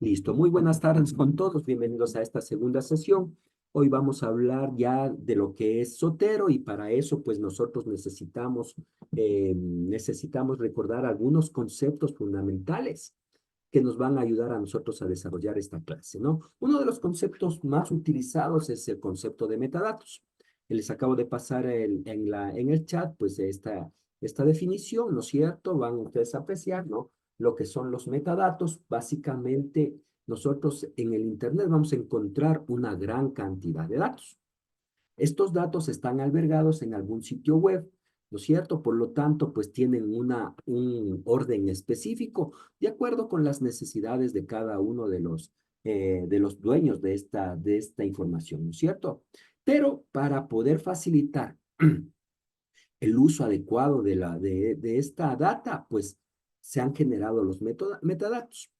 Listo, muy buenas tardes con todos, bienvenidos a esta segunda sesión. Hoy vamos a hablar ya de lo que es Zotero y para eso pues nosotros necesitamos recordar algunos conceptos fundamentales que nos van a ayudar a nosotros a desarrollar esta clase, ¿no? Uno de los conceptos más utilizados es el concepto de metadatos. Les acabo de pasar en el chat pues esta definición, ¿no es cierto? Van ustedes a apreciar, ¿no? Lo que son los metadatos. Básicamente, nosotros en el Internet vamos a encontrar una gran cantidad de datos. Estos datos están albergados en algún sitio web, ¿no es cierto? Por lo tanto, pues tienen un orden específico de acuerdo con las necesidades de cada uno de los dueños de esta información, ¿no es cierto? Pero para poder facilitar el uso adecuado de esta data, pues se han generado los metadatos.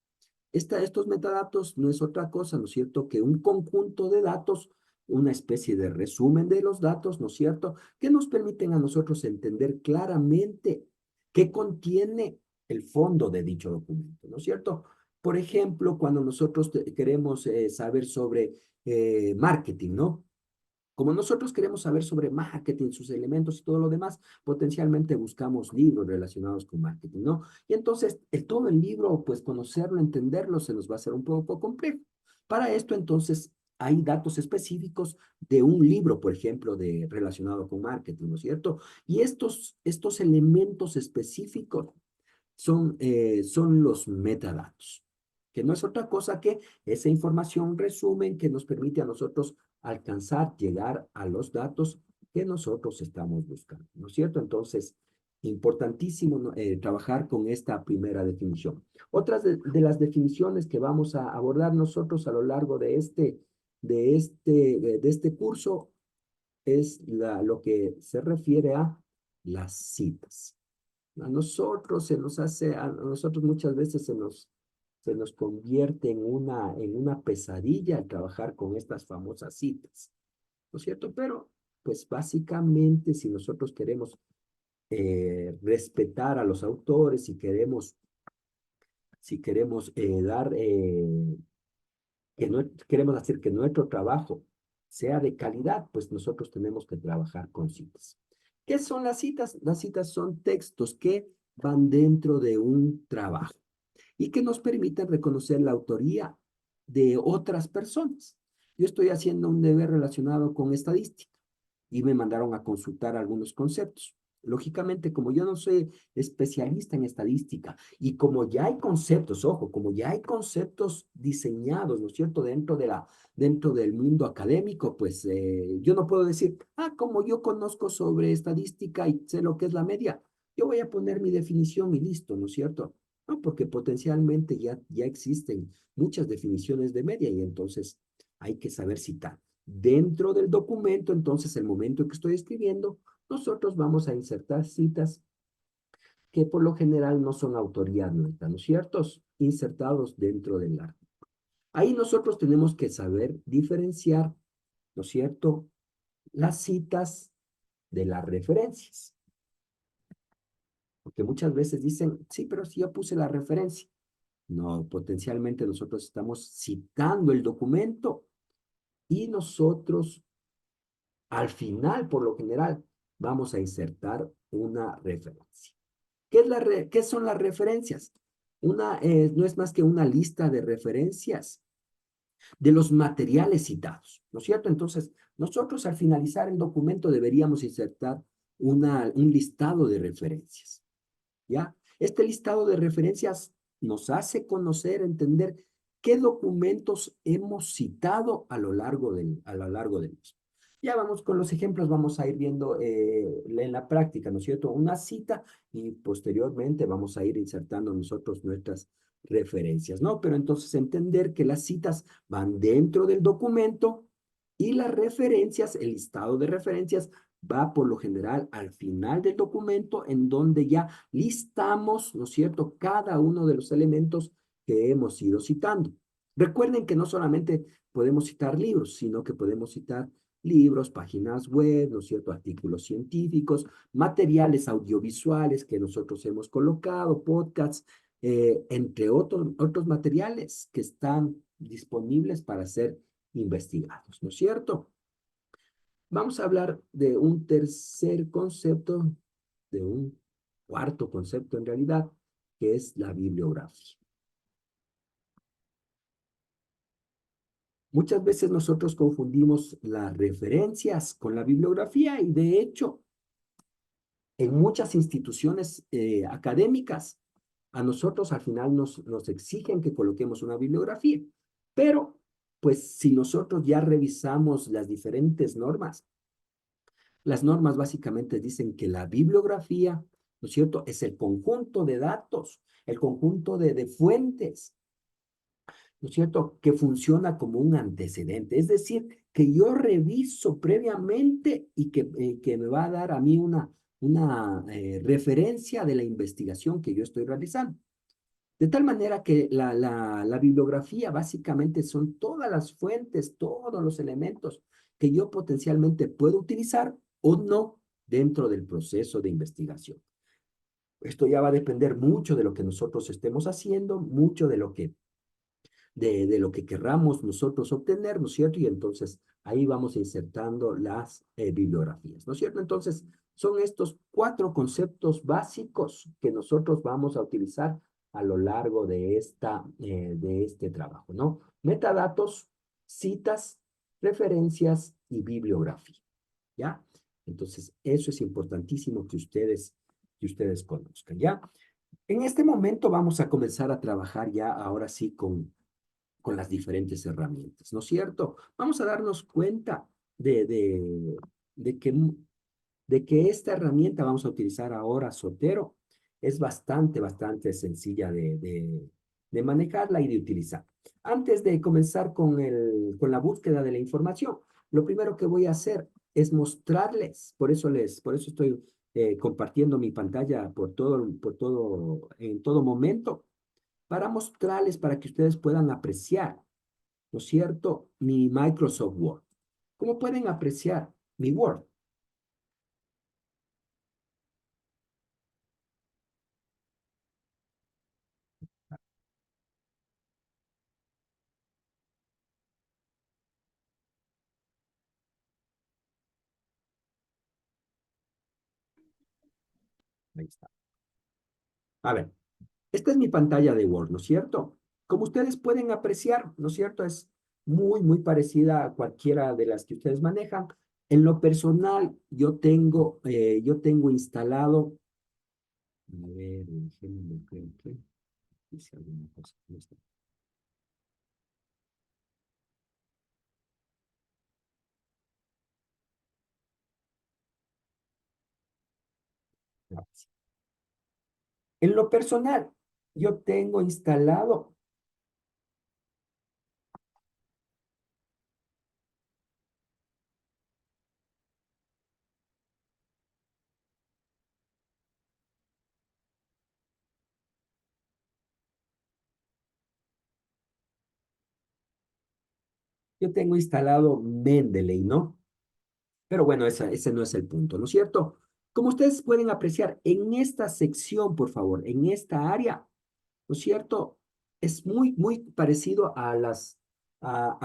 Estos metadatos no es otra cosa, ¿no es cierto?, que un conjunto de datos, una especie de resumen de los datos, ¿no es cierto?, que nos permiten a nosotros entender claramente qué contiene el fondo de dicho documento, ¿no es cierto? Por ejemplo, cuando nosotros queremos saber sobre marketing, ¿no? Como nosotros queremos saber sobre marketing, sus elementos y todo lo demás, potencialmente buscamos libros relacionados con marketing, ¿no? Y entonces, todo el libro, pues conocerlo, entenderlo, se nos va a hacer un poco complejo. Para esto, entonces, hay datos específicos de un libro, por ejemplo, relacionado con marketing, ¿no es cierto? Y estos elementos específicos son los metadatos, que no es otra cosa que esa información resumen que nos permite a nosotros alcanzar, llegar a los datos que nosotros estamos buscando, ¿no es cierto? Entonces, importantísimo, ¿no? Trabajar con esta primera definición. Otras de las definiciones que vamos a abordar nosotros a lo largo de este curso es lo que se refiere a las citas. A nosotros muchas veces se nos convierte en una pesadilla el trabajar con estas famosas citas, ¿no es cierto? Pero, pues básicamente, si nosotros queremos respetar a los autores, si queremos queremos hacer que nuestro trabajo sea de calidad, pues nosotros tenemos que trabajar con citas. ¿Qué son las citas? Las citas son textos que van dentro de un trabajo y que nos permiten reconocer la autoría de otras personas. Yo estoy haciendo un deber relacionado con estadística y me mandaron a consultar algunos conceptos. Lógicamente, como yo no soy especialista en estadística y como ya hay conceptos, ojo, como ya hay conceptos diseñados, ¿no es cierto?, dentro del mundo académico, pues yo no puedo decir, como yo conozco sobre estadística y sé lo que es la media, yo voy a poner mi definición y listo, ¿no es cierto? No, porque potencialmente ya existen muchas definiciones de media y entonces hay que saber citar. Dentro del documento, entonces, el momento en que estoy escribiendo, nosotros vamos a insertar citas que por lo general no son autoría nuestra, ¿no es cierto? Insertados dentro del artículo. Ahí nosotros tenemos que saber diferenciar, ¿no es cierto?, las citas de las referencias. Porque muchas veces dicen, sí, pero si yo puse la referencia. No, potencialmente nosotros estamos citando el documento y nosotros al final, por lo general, vamos a insertar una referencia. ¿Qué son las referencias? No es más que una lista de referencias de los materiales citados, ¿no es cierto? Entonces, nosotros al finalizar el documento deberíamos insertar un listado de referencias, ¿ya? Este listado de referencias nos hace conocer, entender qué documentos hemos citado a lo largo del mismo. Ya vamos con los ejemplos, vamos a ir viendo en la práctica, ¿no es cierto? Una cita y posteriormente vamos a ir insertando nosotros nuestras referencias, ¿no? Pero entonces entender que las citas van dentro del documento y las referencias, el listado de referencias, va por lo general al final del documento en donde ya listamos, ¿no es cierto?, cada uno de los elementos que hemos ido citando. Recuerden que no solamente podemos citar libros, sino que podemos citar libros, páginas web, ¿no es cierto?, artículos científicos, materiales audiovisuales que nosotros hemos colocado, podcasts, entre otros materiales que están disponibles para ser investigados, ¿no es cierto? Vamos a hablar de un tercer concepto, de un cuarto concepto en realidad, que es la bibliografía. Muchas veces nosotros confundimos las referencias con la bibliografía y de hecho en muchas instituciones académicas a nosotros al final nos exigen que coloquemos una bibliografía, pero pues si nosotros ya revisamos las diferentes normas, las normas básicamente dicen que la bibliografía, ¿no es cierto?, es el conjunto de datos, el conjunto de fuentes, ¿no es cierto?, que funciona como un antecedente. Es decir, que yo reviso previamente y que me va a dar a mí una referencia de la investigación que yo estoy realizando. De tal manera que la bibliografía básicamente son todas las fuentes, todos los elementos que yo potencialmente puedo utilizar o no dentro del proceso de investigación. Esto ya va a depender mucho de lo que nosotros estemos haciendo, mucho de lo que querramos nosotros obtener, ¿no es cierto? Y entonces ahí vamos insertando las bibliografías, ¿no es cierto? Entonces son estos cuatro conceptos básicos que nosotros vamos a utilizar a lo largo de este trabajo, ¿no? Metadatos, citas, referencias y bibliografía, ¿ya? Entonces eso es importantísimo que ustedes conozcan, ¿ya? En este momento vamos a comenzar a trabajar ya ahora sí con las diferentes herramientas, ¿no es cierto? Vamos a darnos cuenta de que, de que esta herramienta vamos a utilizar ahora, Zotero, es bastante sencilla de manejarla y de utilizar. Antes de comenzar con la búsqueda de la información, lo primero que voy a hacer es mostrarles, por eso estoy compartiendo mi pantalla en todo momento, para mostrarles, para que ustedes puedan apreciar, ¿no es cierto?, mi Microsoft Word. ¿Cómo pueden apreciar mi Word? Ahí está. A ver, esta es mi pantalla de Word, ¿no es cierto? Como ustedes pueden apreciar, ¿no es cierto? Es muy parecida a cualquiera de las que ustedes manejan. En lo personal, yo tengo instalado, a ver, déjenme ver que dice alguna cosa. No está. Gracias. En lo personal, yo tengo instalado, yo tengo instalado Mendeley, ¿no? Pero bueno, ese no es el punto, ¿no es cierto? Como ustedes pueden apreciar, en esta sección, por favor, en esta área, ¿no es cierto? Es muy parecido a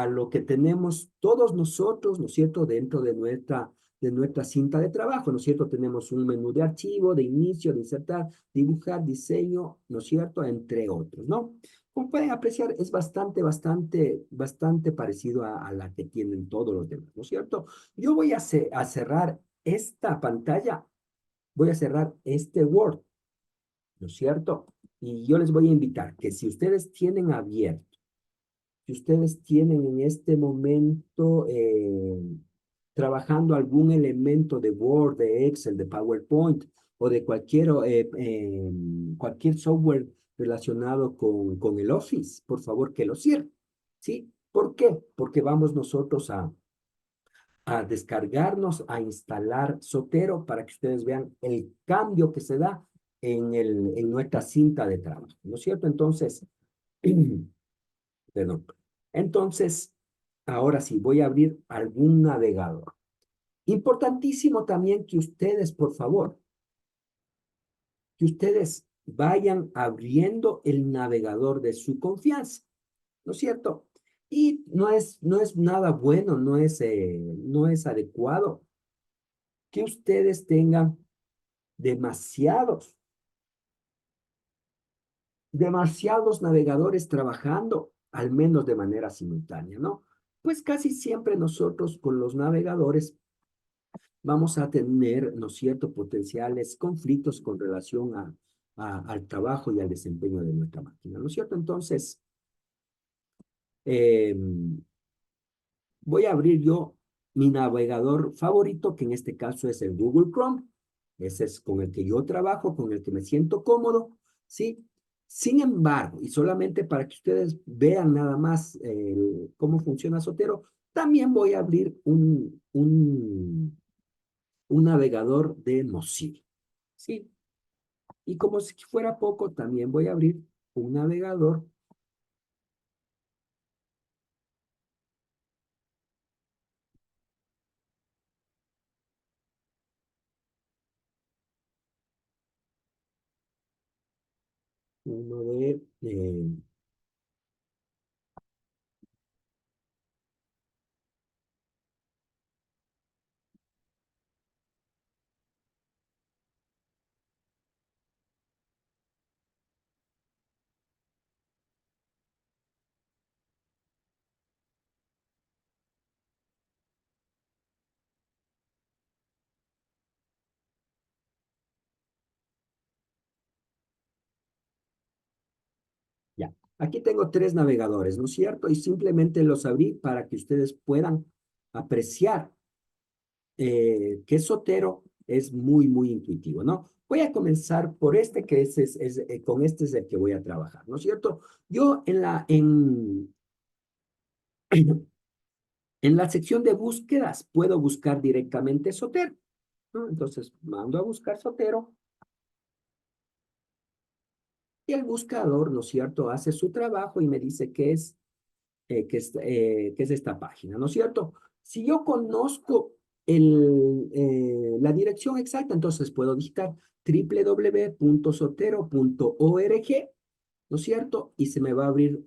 lo que tenemos todos nosotros, ¿no es cierto?, dentro de nuestra cinta de trabajo, ¿no es cierto? Tenemos un menú de archivo, de inicio, de insertar, dibujar, diseño, ¿no es cierto?, entre otros, ¿no? Como pueden apreciar, es bastante parecido a la que tienen todos los demás, ¿no es cierto? Yo voy a cerrar esta pantalla, voy a cerrar este Word, ¿no es cierto? Y yo les voy a invitar que si ustedes tienen abierto, si ustedes tienen en este momento trabajando algún elemento de Word, de Excel, de PowerPoint o de cualquier software relacionado con el Office, por favor que lo cierren, ¿sí? ¿Por qué? Porque vamos nosotros a descargarnos, a instalar Zotero para que ustedes vean el cambio que se da en nuestra cinta de trabajo, ¿no es cierto? Entonces, perdón. Entonces, ahora sí, voy a abrir algún navegador. Importantísimo también que ustedes, por favor, que ustedes vayan abriendo el navegador de su confianza, ¿no es cierto? Y no es nada bueno, no es adecuado que ustedes tengan demasiados, demasiados navegadores trabajando, al menos de manera simultánea, ¿no? Pues casi siempre nosotros con los navegadores vamos a tener, ¿no es cierto?, potenciales conflictos con relación al trabajo y al desempeño de nuestra máquina, ¿no es cierto? Entonces, eh, voy a abrir yo mi navegador favorito, que en este caso es el Google Chrome. Ese es con el que yo trabajo, con el que me siento cómodo, ¿sí? Sin embargo, y solamente para que ustedes vean nada más cómo funciona Zotero, también voy a abrir un navegador de Mozilla, ¿sí? Y como si fuera poco, también voy a abrir un navegador uno ya. Aquí tengo tres navegadores, ¿no es cierto? Y simplemente los abrí para que ustedes puedan apreciar que Sotero es muy, muy intuitivo, ¿no? Voy a comenzar por este, que con este es el que voy a trabajar, ¿no es cierto? Yo en la sección de búsquedas puedo buscar directamente Sotero, ¿no? Entonces mando a buscar Sotero y el buscador, ¿no es cierto?, hace su trabajo y me dice que es esta página, ¿no es cierto? Si yo conozco la dirección exacta, entonces puedo digitar www.sotero.org, ¿no es cierto? Y se me va a abrir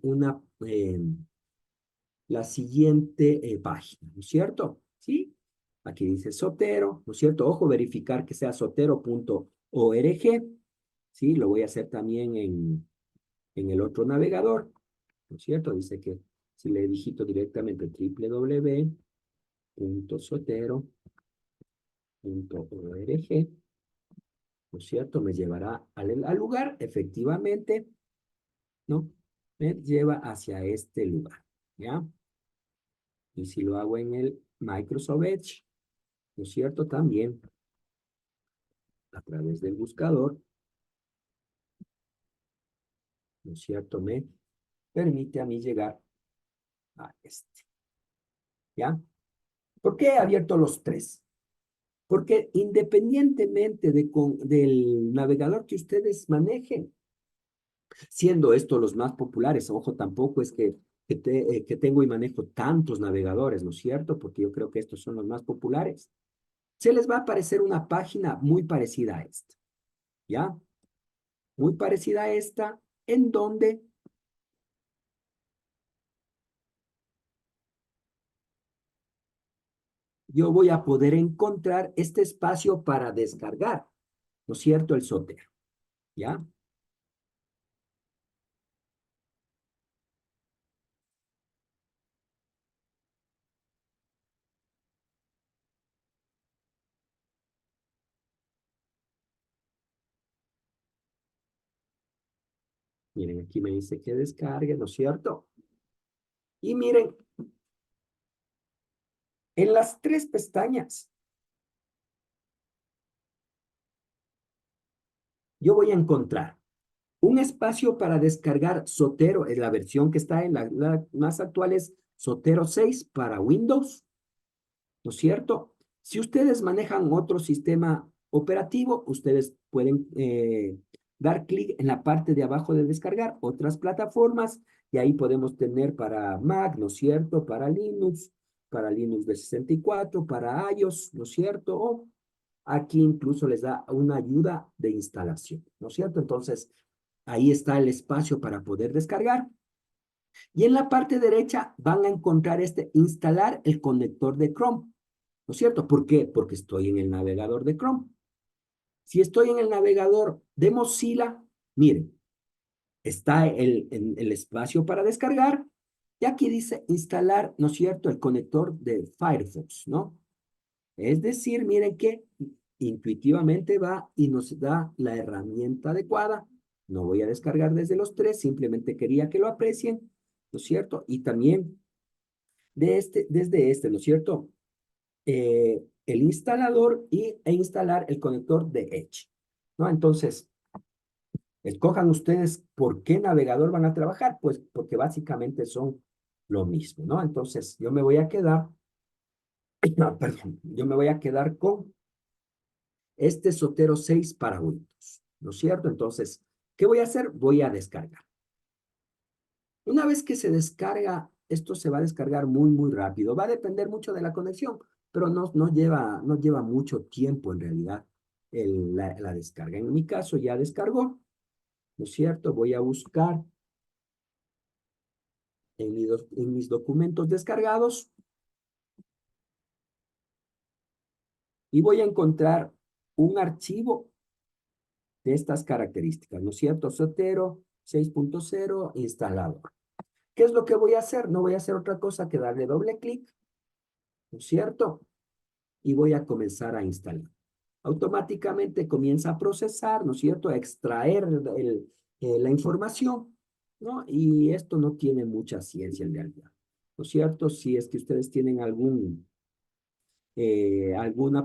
la siguiente página, ¿no es cierto? ¿Sí? Aquí dice Sotero, ¿no es cierto? Ojo, verificar que sea sotero.org, ¿sí? Lo voy a hacer también en el otro navegador, ¿no es cierto? Dice que si le digito directamente www.sotero.org, ¿no es cierto? Me llevará al lugar, efectivamente, ¿no? Me lleva hacia este lugar, ¿ya? Y si lo hago en el Microsoft Edge, ¿no es cierto? También a través del buscador, ¿no es cierto? Me permite a mí llegar a este, ¿ya? ¿Por qué he abierto los tres? Porque independientemente del navegador que ustedes manejen, siendo estos los más populares, ojo, tampoco es que tengo y manejo tantos navegadores, ¿no es cierto? Porque yo creo que estos son los más populares. Se les va a aparecer una página muy parecida a esta, ¿ya? Muy parecida a esta, en donde yo voy a poder encontrar este espacio para descargar, ¿no es cierto? El Sotero, ¿ya? Miren, aquí me dice que descargue, ¿no es cierto? Y miren, en las tres pestañas, yo voy a encontrar un espacio para descargar Zotero, es la versión que está en la más actual es Zotero 6 para Windows, ¿no es cierto? Si ustedes manejan otro sistema operativo, ustedes pueden dar clic en la parte de abajo de descargar otras plataformas y ahí podemos tener para Mac, ¿no es cierto? Para Linux de 64, para iOS, ¿no es cierto? Aquí incluso les da una ayuda de instalación, ¿no es cierto? Entonces, ahí está el espacio para poder descargar. Y en la parte derecha van a encontrar instalar el conector de Chrome, ¿no es cierto? ¿Por qué? Porque estoy en el navegador de Chrome. Si estoy en el navegador de Mozilla, miren, está el espacio para descargar y aquí dice instalar, ¿no es cierto?, el conector de Firefox, ¿no? Es decir, miren que intuitivamente va y nos da la herramienta adecuada. No voy a descargar desde los tres, simplemente quería que lo aprecien, ¿no es cierto? Y también desde este, ¿no es cierto? El instalador e instalar el conector de Edge, ¿no? Entonces, escojan ustedes por qué navegador van a trabajar, pues porque básicamente son lo mismo, ¿no? Entonces, yo me voy a quedar, no, perdón, yo me voy a quedar con este Zotero 6 para Windows, ¿no es cierto? Entonces, ¿qué voy a hacer? Voy a descargar. Una vez que se descarga, esto se va a descargar muy rápido. Va a depender mucho de la conexión, pero no lleva mucho tiempo en realidad la descarga. En mi caso ya descargó, ¿no es cierto? Voy a buscar en mis documentos descargados y voy a encontrar un archivo de estas características, ¿no es cierto? Zotero 6.0 instalador. ¿Qué es lo que voy a hacer? No voy a hacer otra cosa que darle doble clic, ¿no es cierto? Y voy a comenzar a instalar. Automáticamente comienza a procesar, ¿no es cierto? A extraer la información, ¿no? Y esto no tiene mucha ciencia en realidad, ¿no es cierto? Si es que ustedes tienen alguna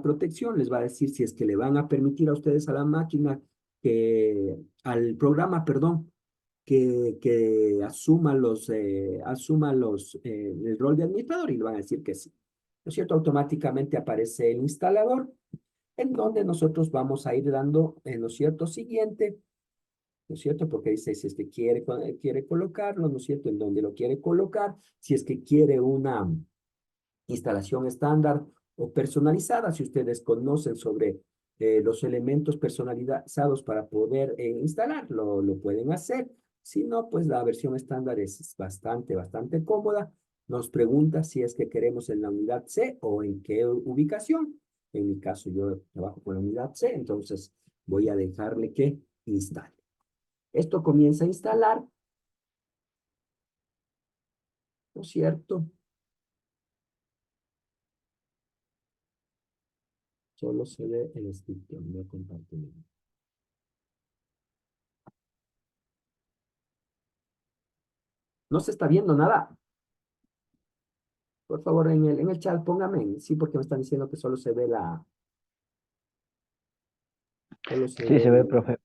protección, les va a decir si es que le van a permitir a ustedes a la máquina al programa, perdón, que asuma el rol de administrador y le van a decir que sí. ¿No es cierto? Automáticamente aparece el instalador en donde nosotros vamos a ir dando, ¿no es cierto? Siguiente, ¿no es cierto? Porque dice si es que quiere colocarlo, ¿no es cierto? En donde lo quiere colocar, si es que quiere una instalación estándar o personalizada, si ustedes conocen sobre los elementos personalizados para poder instalarlo, lo pueden hacer. Si no, pues la versión estándar es bastante cómoda. Nos pregunta si es que queremos en la unidad C o en qué ubicación. En mi caso, yo trabajo con la unidad C, entonces voy a dejarle que instale. Esto comienza a instalar, ¿no es cierto? Solo se ve el escritorio, no comparto. No se está viendo nada. Por favor, en el chat póngame, sí, porque me están diciendo que solo se Sí, ve se ve, profe.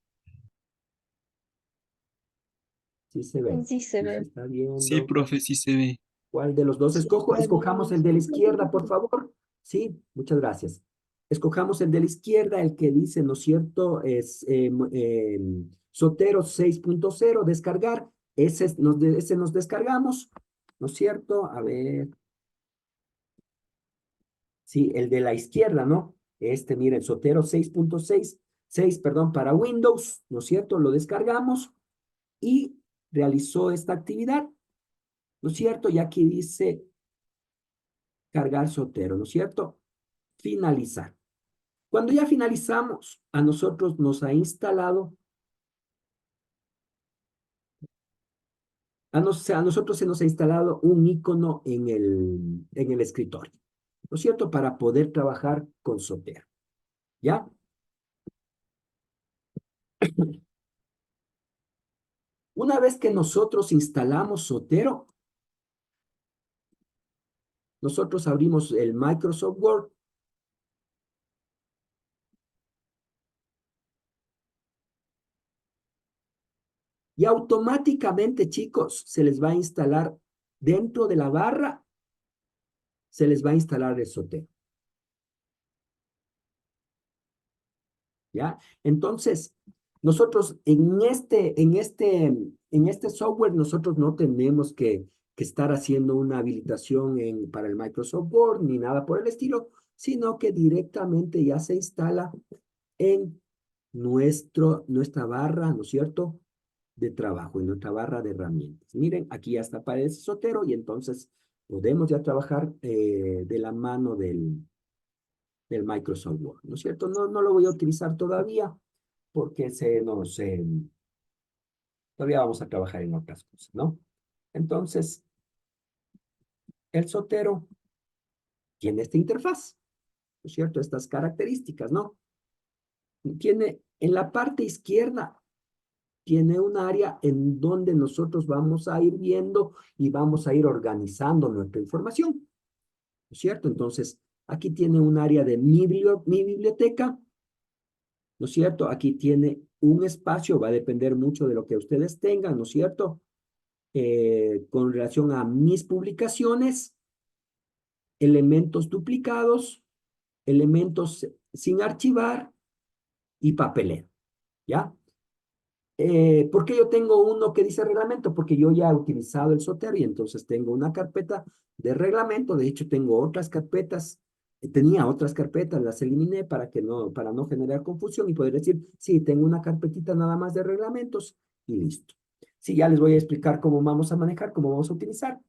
sí se ve, Sí se sí se ve. está Sí, viendo. profe, sí se ve. ¿Cuál de los dos Sí, escojo? está Escojamos bien. el de la izquierda, por favor. Sí, muchas gracias. Escojamos el de la izquierda, el que dice, ¿no es cierto? Es Zotero 6.0, descargar. Ese nos descargamos, ¿no es cierto? A ver. Sí, el de la izquierda, ¿no? Miren, Zotero 6.6, perdón, para Windows, ¿no es cierto? Lo descargamos y realizó esta actividad, ¿no es cierto? Y aquí dice cargar Zotero, ¿no es cierto? Finalizar. Cuando ya finalizamos, a nosotros nos ha instalado, a nosotros se nos ha instalado un icono en el escritorio, ¿no es cierto? Para poder trabajar con Zotero, ¿ya? Una vez que nosotros instalamos Zotero, nosotros abrimos el Microsoft Word y automáticamente, chicos, se les va a instalar dentro de la barra, se les va a instalar el Zotero. ¿Ya? Entonces, nosotros en este software, nosotros no tenemos que estar haciendo una habilitación para el Microsoft Word ni nada por el estilo, sino que directamente ya se instala en nuestra barra, ¿no es cierto?, de trabajo, en nuestra barra de herramientas. Miren, aquí ya está aparece Zotero y entonces podemos ya trabajar de la mano del Microsoft Word, ¿no es cierto? No lo voy a utilizar todavía porque todavía vamos a trabajar en otras cosas, ¿no? Entonces, el Zotero tiene esta interfaz, ¿no es cierto? Estas características, ¿no? Tiene en la parte izquierda, tiene un área en donde nosotros vamos a ir viendo y vamos a ir organizando nuestra información, ¿no es cierto? Entonces, aquí tiene un área de mi biblioteca, ¿no es cierto? Aquí tiene un espacio, va a depender mucho de lo que ustedes tengan, ¿no es cierto? Con relación a mis publicaciones, elementos duplicados, elementos sin archivar y papelero, ¿ya? ¿Por qué yo tengo uno que dice reglamento? Porque yo ya he utilizado el Zotero y entonces tengo una carpeta de reglamento. De hecho, tengo otras carpetas. Tenía otras carpetas, las eliminé para no generar confusión y poder decir, sí, tengo una carpetita nada más de reglamentos y listo. Sí, ya les voy a explicar cómo vamos a manejar, cómo vamos a utilizar,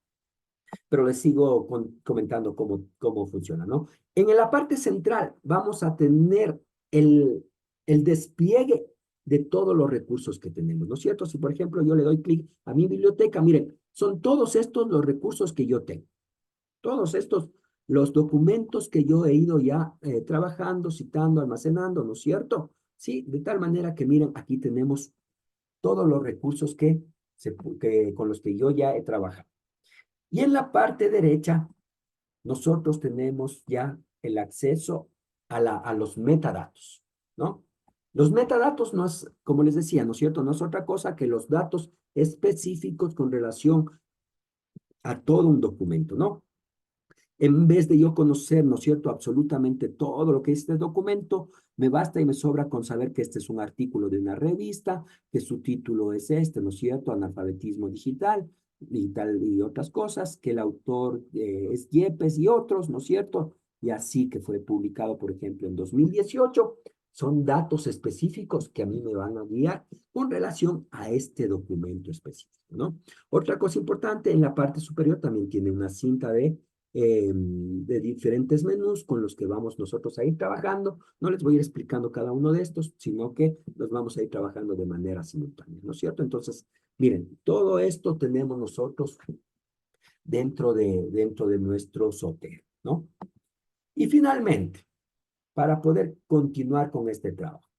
pero les sigo comentando cómo funciona, ¿no? En la parte central vamos a tener el despliegue de todos los recursos que tenemos, ¿no es cierto? Si, por ejemplo, yo le doy clic a mi biblioteca, miren, son todos estos los recursos que yo tengo. Todos estos, los documentos que yo he ido ya trabajando, citando, almacenando, ¿no es cierto? Sí, de tal manera que miren, aquí tenemos todos los recursos con los que yo ya he trabajado. Y en la parte derecha, nosotros tenemos ya el acceso a los metadatos, ¿no? Los metadatos no es, como les decía, ¿no es cierto? No es otra cosa que los datos específicos con relación a todo un documento, ¿no? En vez de yo conocer, ¿no es cierto?, absolutamente todo lo que es este documento, me basta y me sobra con saber que este es un artículo de una revista, que su título es este, ¿no es cierto?, analfabetismo digital y otras cosas, que el autor es Yepes y otros, ¿no es cierto? Y así que fue publicado, por ejemplo, en 2018. Son datos específicos que a mí me van a guiar con relación a este documento específico, ¿no? Otra cosa importante, en la parte superior también tiene una cinta de diferentes menús con los que vamos nosotros a ir trabajando. No les voy a ir explicando cada uno de estos, sino que los vamos a ir trabajando de manera simultánea, ¿no es cierto? Entonces, miren, todo esto tenemos nosotros dentro de nuestro Zotero, ¿no? Y finalmente, para poder continuar con este trabajo,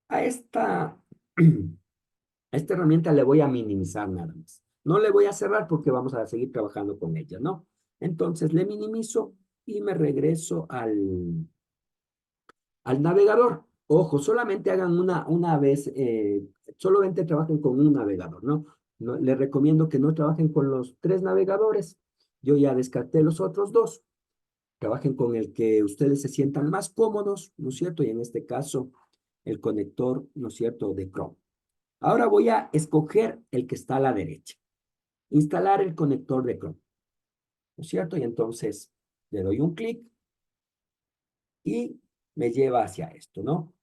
a a esta herramienta le voy a minimizar nada más. No le voy a cerrar porque vamos a seguir trabajando con ella, ¿no? Entonces le minimizo y me regreso al navegador. Ojo, solamente hagan una vez, solamente trabajen con un navegador, ¿no? Les recomiendo que no trabajen con los 3 navegadores. Yo ya descarté los otros 2. Trabajen con el que ustedes se sientan más cómodos, ¿no es cierto? Y en este caso, el conector, ¿no es cierto?, de Chrome. Ahora voy a escoger el que está a la derecha. Instalar el conector de Chrome, ¿no es cierto? Y entonces le doy un clic y me lleva hacia esto, ¿no?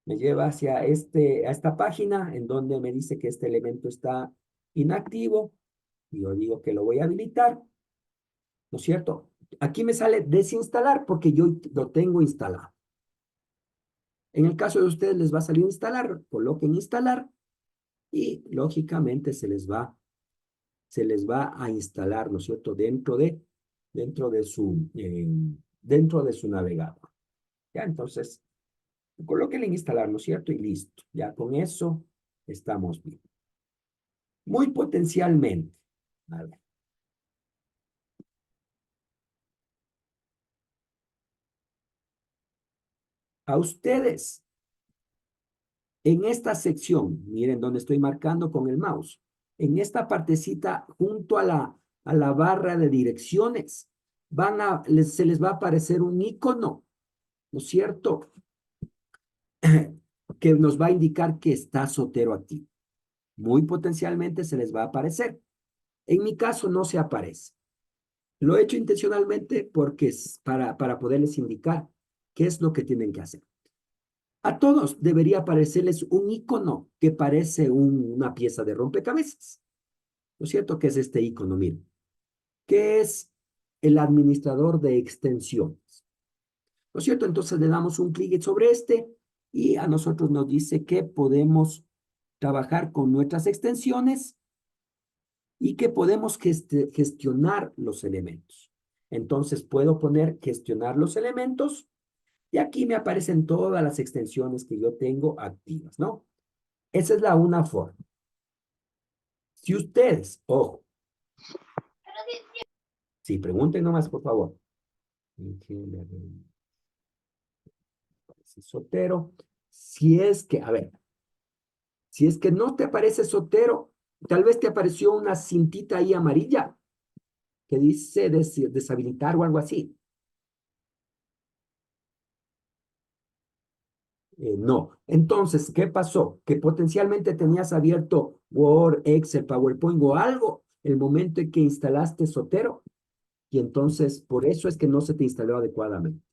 Me lleva hacia a esta página en donde me dice que este elemento está inactivo. Y yo digo que lo voy a habilitar, ¿no es cierto? Aquí me sale desinstalar porque yo lo tengo instalado. En el caso de ustedes les va a salir instalar, coloquen instalar y lógicamente se les va a instalar, ¿no es cierto?, dentro de dentro de su navegador. Ya, entonces, colóquenle en instalar, ¿no es cierto? Y listo. Ya con eso estamos bien. Muy potencialmente. A ver. A ustedes, en esta sección, miren donde estoy marcando con el mouse, en esta partecita junto a la barra de direcciones, se les va a aparecer un icono, ¿no es cierto? Que nos va a indicar que está Zotero activo. Muy potencialmente se les va a aparecer. En mi caso no se aparece. Lo he hecho intencionalmente porque es para poderles indicar qué es lo que tienen que hacer. A todos debería aparecerles un icono que parece una pieza de rompecabezas. ¿No es cierto? ¿Qué es este icono? Miren, que es el administrador de extensiones. ¿No es cierto? Entonces le damos un clic sobre este y a nosotros nos dice que podemos trabajar con nuestras extensiones y que podemos gestionar los elementos. Entonces puedo poner gestionar los elementos y aquí me aparecen todas las extensiones que yo tengo activas, ¿no? Esa es la una forma. Si ustedes, ojo, si pregunten nomás, por favor. Sotero. Si es que, a ver, si es que no te aparece Sotero, tal vez te apareció una cintita ahí amarilla que dice deshabilitar o algo así. No. Entonces, ¿qué pasó? Que potencialmente tenías abierto Word, Excel, PowerPoint o algo el momento en que instalaste Sotero y entonces por eso es que no se te instaló adecuadamente.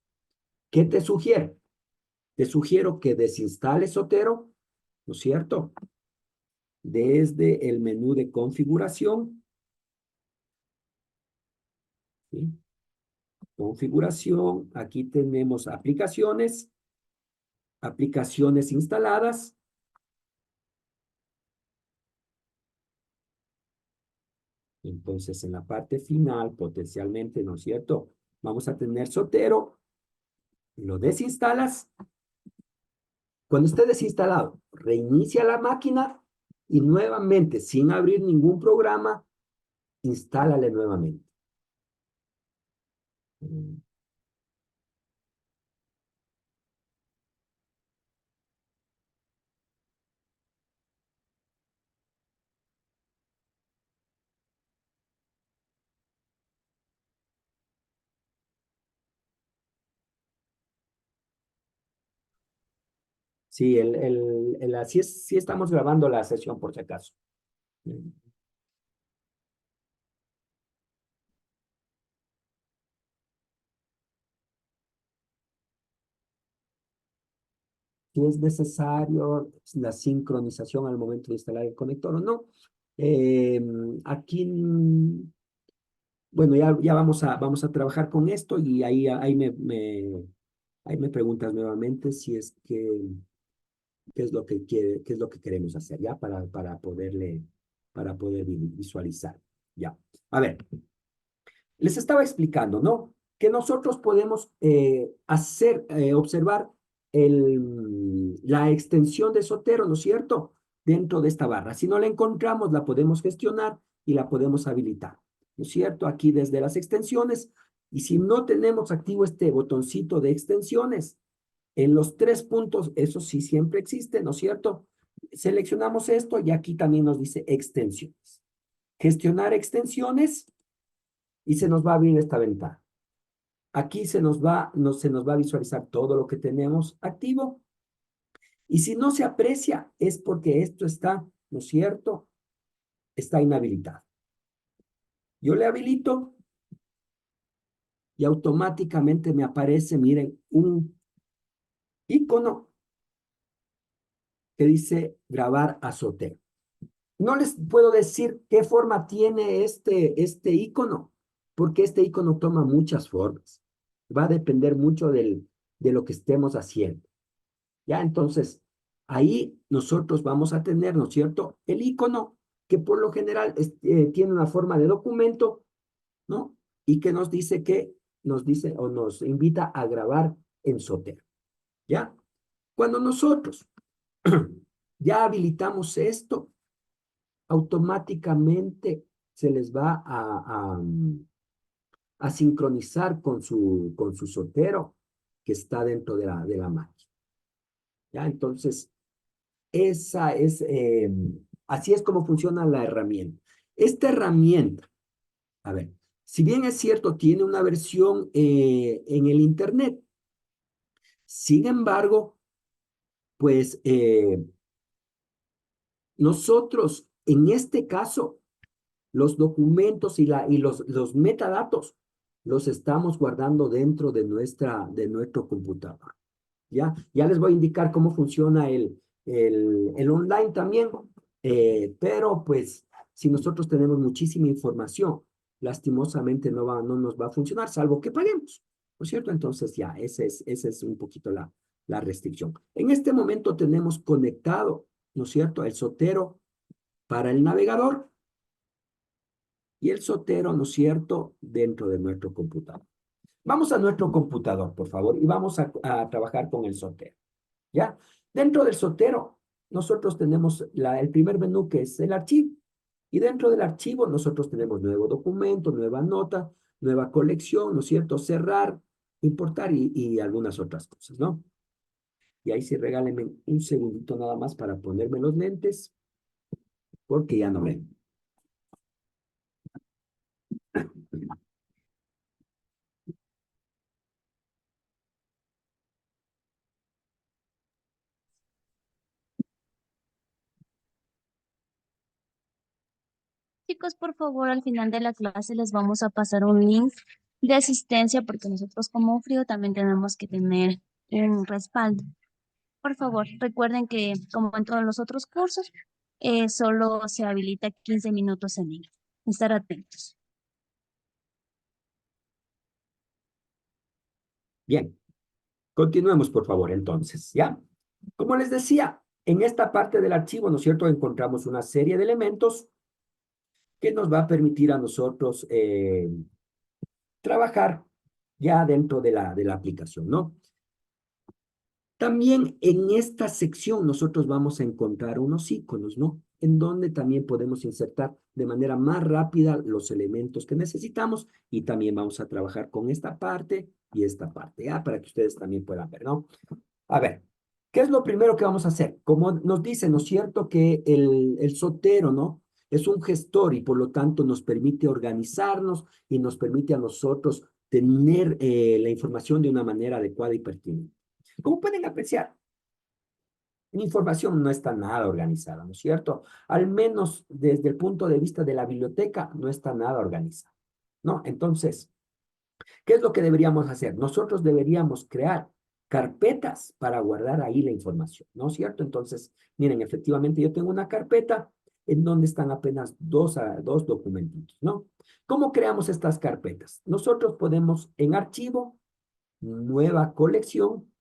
¿Qué te sugiero? Te sugiero que desinstales Sotero, ¿no es cierto? Desde el menú de configuración, ¿sí? Configuración, aquí tenemos aplicaciones, aplicaciones instaladas. Entonces, en la parte final, potencialmente, ¿no es cierto? Vamos a tener Sotero, lo desinstalas. Cuando esté desinstalado, reinicia la máquina y nuevamente, sin abrir ningún programa, instálale nuevamente. Sí, así es, sí estamos grabando la sesión por si acaso. Si es necesario la sincronización al momento de instalar el conector o no. Eh, aquí, bueno, ya vamos a trabajar con esto y ahí me preguntas nuevamente si es que, qué es lo que quiere, qué es lo que queremos hacer, ¿ya? Para poder visualizar, ¿ya? A ver, les estaba explicando, ¿no? Que nosotros podemos observar la extensión de Sotero, ¿no es cierto? Dentro de esta barra. Si no la encontramos, la podemos gestionar y la podemos habilitar, ¿no es cierto? Aquí desde las extensiones. Y si no tenemos activo este botoncito de extensiones, en los tres puntos, eso sí siempre existe, ¿no es cierto? Seleccionamos esto y aquí también nos dice extensiones. Gestionar extensiones y se nos va a abrir esta ventana. Aquí se nos va a visualizar todo lo que tenemos activo. Y si no se aprecia, es porque esto está, ¿no es cierto? Está inhabilitado. Yo le habilito y automáticamente me aparece, miren, un icono que dice grabar a Sotero. No les puedo decir qué forma tiene este icono, porque este icono toma muchas formas. Va a depender mucho de lo que estemos haciendo. ¿Ya? Entonces, ahí nosotros vamos a tener, ¿no es cierto? El icono que por lo general tiene una forma de documento, ¿no? Y que nos dice o nos invita a grabar en Sotero, ¿ya? Cuando nosotros ya habilitamos esto, automáticamente se les va a sincronizar con su Sotero que está dentro de la máquina, ¿ya? Entonces, esa es, así es como funciona la herramienta. Esta herramienta, a ver, si bien es cierto, tiene una versión en el Internet, sin embargo, pues nosotros en este caso Los documentos y los metadatos los estamos guardando dentro de nuestro computador. ¿Ya? Ya les voy a indicar cómo funciona el online también, pero pues si nosotros tenemos muchísima información, lastimosamente no nos va a funcionar, salvo que paguemos, ¿no es cierto? Entonces ya, esa es un poquito la restricción. En este momento tenemos conectado, ¿no es cierto?, el Zotero para el navegador y el Zotero, ¿no es cierto?, dentro de nuestro computador. Vamos a nuestro computador, por favor, y vamos a trabajar con el Zotero. ¿Ya? Dentro del Zotero, nosotros tenemos el primer menú que es el archivo. Y dentro del archivo, nosotros tenemos nuevo documento, nueva nota, nueva colección, ¿no es cierto? Cerrar, importar y algunas otras cosas, ¿no? Y ahí sí regálenme un segundito nada más para ponerme los lentes, porque ya no ven. Chicos, por favor, al final de la clase les vamos a pasar un link de asistencia porque nosotros como frío también tenemos que tener un respaldo. Por favor, recuerden que como en todos los otros cursos, solo se habilita 15 minutos en ello. Estar atentos. Bien, continuemos, por favor, entonces, ¿ya? Como les decía, en esta parte del archivo, ¿no es cierto?, encontramos una serie de elementos que nos va a permitir a nosotros trabajar ya dentro de la aplicación, ¿no? También en esta sección nosotros vamos a encontrar unos iconos, ¿no? En donde también podemos insertar de manera más rápida los elementos que necesitamos y también vamos a trabajar con esta parte y esta parte, ¿ya? Para que ustedes también puedan ver, ¿no? A ver, ¿qué es lo primero que vamos a hacer? Como nos dice, ¿no es cierto?, que el Zotero, ¿no?, es un gestor y por lo tanto nos permite organizarnos y nos permite a nosotros tener la información de una manera adecuada y pertinente. Como pueden apreciar, la información no está nada organizada, ¿no es cierto? Al menos desde el punto de vista de la biblioteca, no está nada organizada, ¿no? Entonces, ¿qué es lo que deberíamos hacer? Nosotros deberíamos crear carpetas para guardar ahí la información, ¿no es cierto? Entonces, miren, efectivamente yo tengo una carpeta en donde están apenas dos documentitos, ¿no? ¿Cómo creamos estas carpetas? Nosotros podemos en archivo, nueva colección.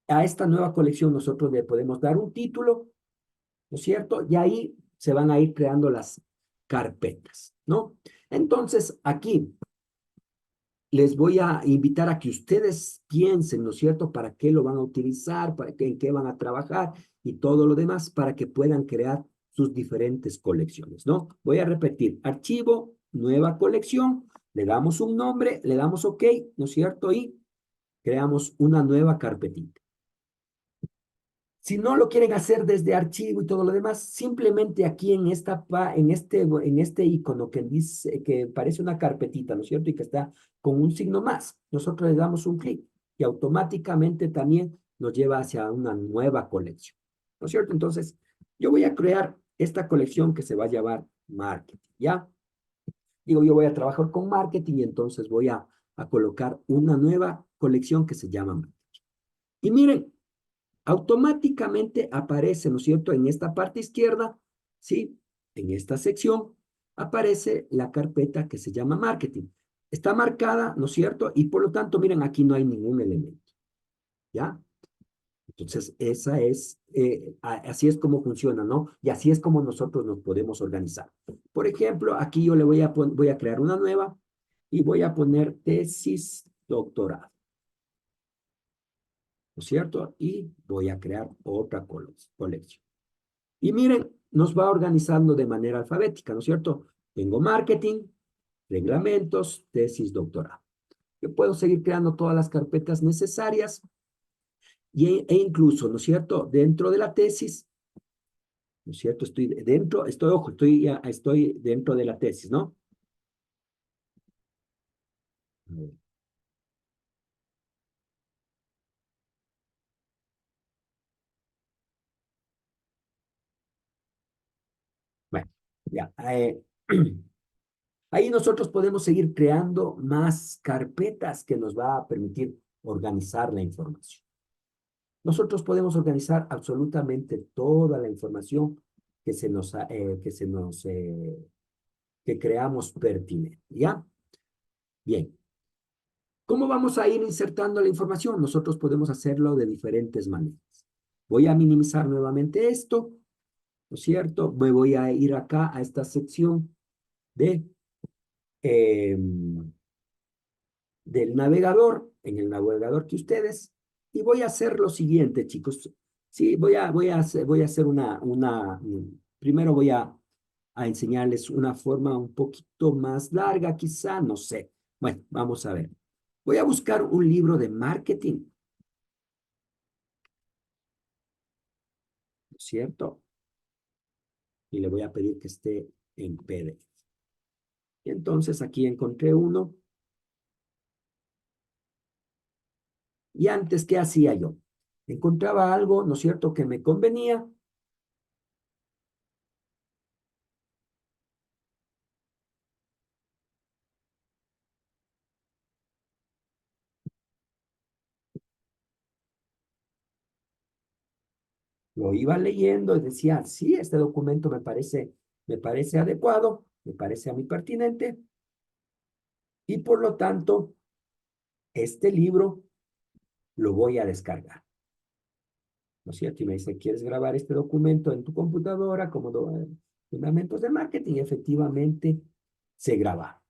A esta nueva colección nosotros le podemos dar un título, ¿no es cierto? Y ahí se van a ir creando las carpetas, ¿no? Entonces, aquí les voy a invitar a que ustedes piensen, ¿no es cierto?, para qué lo van a utilizar, en qué van a trabajar y todo lo demás para que puedan crear sus diferentes colecciones, ¿no? Voy a repetir, archivo, nueva colección, le damos un nombre, le damos OK, ¿no es cierto? Y creamos una nueva carpetita. Si no lo quieren hacer desde archivo y todo lo demás, simplemente aquí en este icono que dice, que parece una carpetita, ¿no es cierto? Y que está con un signo más. Nosotros le damos un clic y automáticamente también nos lleva hacia una nueva colección, ¿no es cierto? Entonces, yo voy a crear esta colección que se va a llamar marketing, ¿ya? Digo, yo voy a trabajar con marketing y entonces voy a colocar una nueva colección que se llama marketing. Y miren, automáticamente aparece, ¿no es cierto?, en esta parte izquierda, ¿sí? En esta sección aparece la carpeta que se llama marketing. Está marcada, ¿no es cierto? Y por lo tanto, miren, aquí no hay ningún elemento, ¿ya? Entonces, así es como funciona, ¿no? Y así es como nosotros nos podemos organizar. Por ejemplo, aquí yo le voy a crear una nueva y voy a poner tesis doctorado, ¿no es cierto? Y voy a crear otra colección. Y miren, nos va organizando de manera alfabética, ¿no es cierto? Tengo marketing, reglamentos, tesis, doctorado. Yo puedo seguir creando todas las carpetas necesarias e incluso, ¿no es cierto? Dentro de la tesis, ¿no es cierto? Estoy dentro de la tesis, ¿no? Bueno. Ya, ahí nosotros podemos seguir creando más carpetas que nos va a permitir organizar la información. Nosotros podemos organizar absolutamente toda la información que que creamos pertinente, ¿ya? Bien. ¿Cómo vamos a ir insertando la información? Nosotros podemos hacerlo de diferentes maneras. Voy a minimizar nuevamente esto, ¿no es cierto? Me voy a ir acá a esta sección de, eh, del navegador, en el navegador que ustedes, y voy a hacer lo siguiente, chicos. Sí, voy a hacer primero voy a enseñarles una forma un poquito más larga, quizá, no sé. Bueno, vamos a ver. Voy a buscar un libro de marketing, ¿no es cierto? Y le voy a pedir que esté en PDF. Y entonces aquí encontré uno. Y antes, ¿qué hacía yo? Encontraba algo, ¿no es cierto?, que me convenía. Lo iba leyendo y decía, sí, este documento me parece adecuado, me parece a mí pertinente. Y por lo tanto, este libro lo voy a descargar. ¿No es cierto? Y me dice, ¿quieres grabar este documento en tu computadora como fundamentos de marketing? Y efectivamente se graba,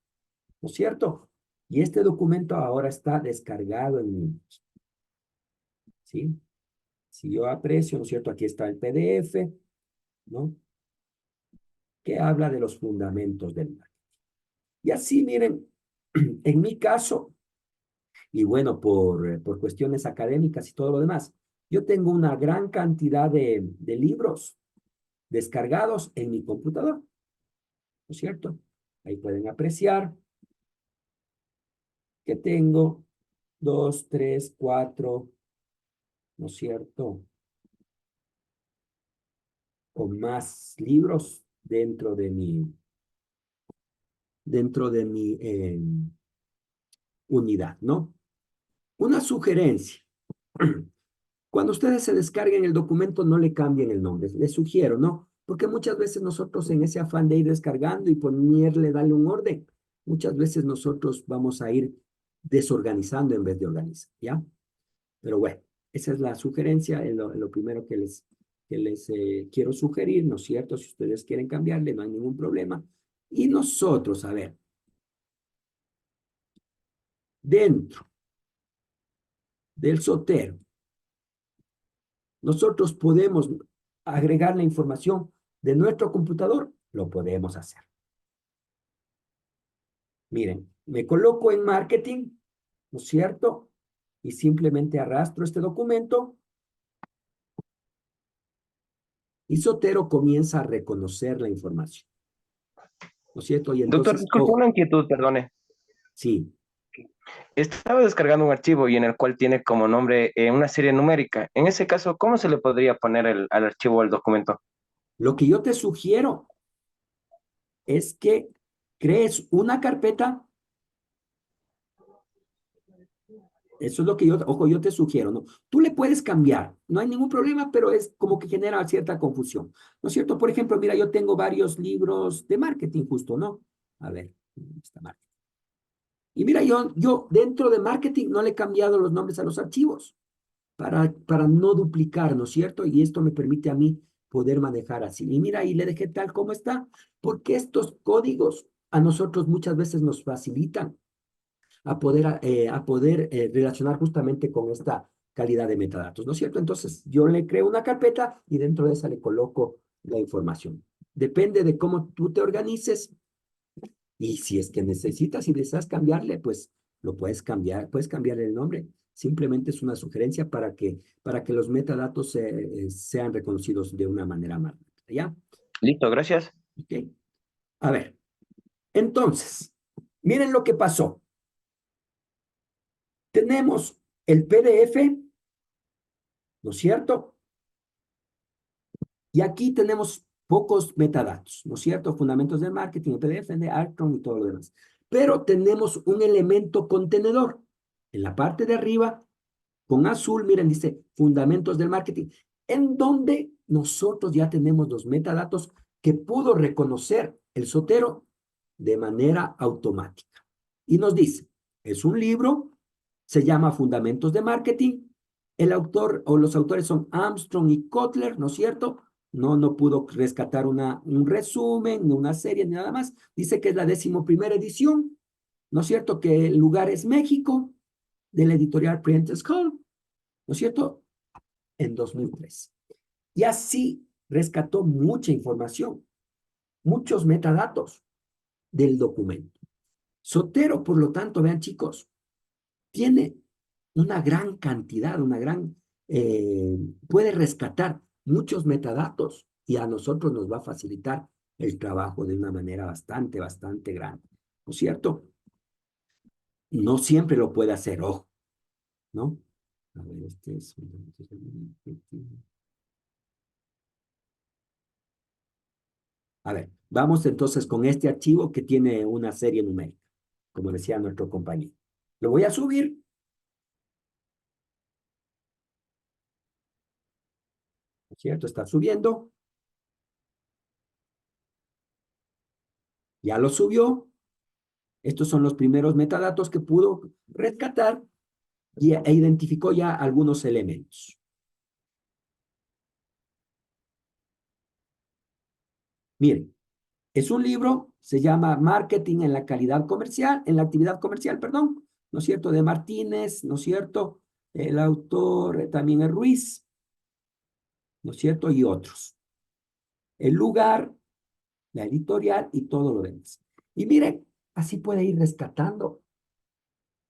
¿no es cierto? Y este documento ahora está descargado en Windows, ¿sí? Si yo aprecio, ¿no es cierto? Aquí está el PDF, ¿no? Que habla de los fundamentos del marketing. Y así, miren, en mi caso, y bueno, por cuestiones académicas y todo lo demás, yo tengo una gran cantidad de libros descargados en mi computador, ¿no es cierto? Ahí pueden apreciar que tengo dos, tres, cuatro, ¿no es cierto? Con más libros dentro de mi unidad, ¿no? Una sugerencia. Cuando ustedes se descarguen el documento, no le cambien el nombre. Les sugiero, ¿no? Porque muchas veces nosotros en ese afán de ir descargando y ponerle, darle un orden, muchas veces nosotros vamos a ir desorganizando en vez de organizar, ¿ya? Pero bueno, esa es la sugerencia, es lo primero que les quiero sugerir, ¿no es cierto? Si ustedes quieren cambiarle, no hay ningún problema. Y nosotros, a ver, dentro del Sotero, nosotros podemos agregar la información de nuestro computador, lo podemos hacer. Miren, me coloco en marketing, ¿no es cierto? Y simplemente arrastro este documento y Sotero comienza a reconocer la información, ¿no es cierto? Y Doctor, entonces, disculpe ojo, una inquietud, perdone. sí, Estaba descargando un archivo y en el cual tiene como nombre una serie numérica. En ese caso, ¿cómo se le podría poner al archivo o al documento? lo que yo te sugiero es que crees una carpeta. Eso es lo que ojo, yo te sugiero, ¿no? Tú le puedes cambiar, no hay ningún problema, pero es como que genera cierta confusión, ¿no es cierto? Por ejemplo, mira, yo tengo varios libros de marketing justo, ¿no? A ver, está marketing. Y mira, yo dentro de marketing no le he cambiado los nombres a los archivos para no duplicar, ¿no es cierto? Y esto me permite a mí poder manejar así. Y mira, y le dejé tal como está, porque estos códigos a nosotros muchas veces nos facilitan a poder relacionar justamente con esta calidad de metadatos, ¿no es cierto? Entonces, yo le creo una carpeta y dentro de esa le coloco la información. Depende de cómo tú te organices y si es que necesitas y deseas cambiarle, pues lo puedes cambiar el nombre. Simplemente es una sugerencia para que los metadatos sean reconocidos de una manera más rápida, ¿ya? Listo, gracias. ¿Ok? A ver, entonces, miren lo que pasó. Tenemos el PDF, ¿no es cierto? Y aquí tenemos pocos metadatos, ¿no es cierto? Fundamentos del marketing, PDF, de Armstrong y todo lo demás. Pero tenemos un elemento contenedor. En la parte de arriba, con azul, miren, dice fundamentos del marketing, en donde nosotros ya tenemos los metadatos que pudo reconocer el Zotero de manera automática. Y nos dice, es un libro, se llama Fundamentos de Marketing, el autor o los autores son Armstrong y Kotler, ¿no es cierto? No pudo rescatar un resumen, ni una serie, ni nada más. Dice que es la 11ª edición, ¿no es cierto? Que el lugar es México, de la editorial Prentice Hall, ¿no es cierto? En 2003. Y así rescató mucha información, muchos metadatos del documento. Zotero, por lo tanto, vean chicos, tiene una gran cantidad, puede rescatar muchos metadatos y a nosotros nos va a facilitar el trabajo de una manera bastante grande, ¿no es cierto? No siempre lo puede hacer, ojo, ¿no? A ver, este es... A ver, vamos entonces con este archivo que tiene una serie numérica, como decía nuestro compañero. Lo voy a subir. ¿No es cierto? Está subiendo. Ya lo subió. Estos son los primeros metadatos que pudo rescatar e identificó ya algunos elementos. Miren, es un libro, se llama Marketing en la calidad comercial, en la actividad comercial, perdón, ¿no es cierto? De Martínez, ¿no es cierto? El autor también es Ruiz, ¿no es cierto? Y otros. El lugar, la editorial y todo lo demás. Y miren, así puede ir rescatando.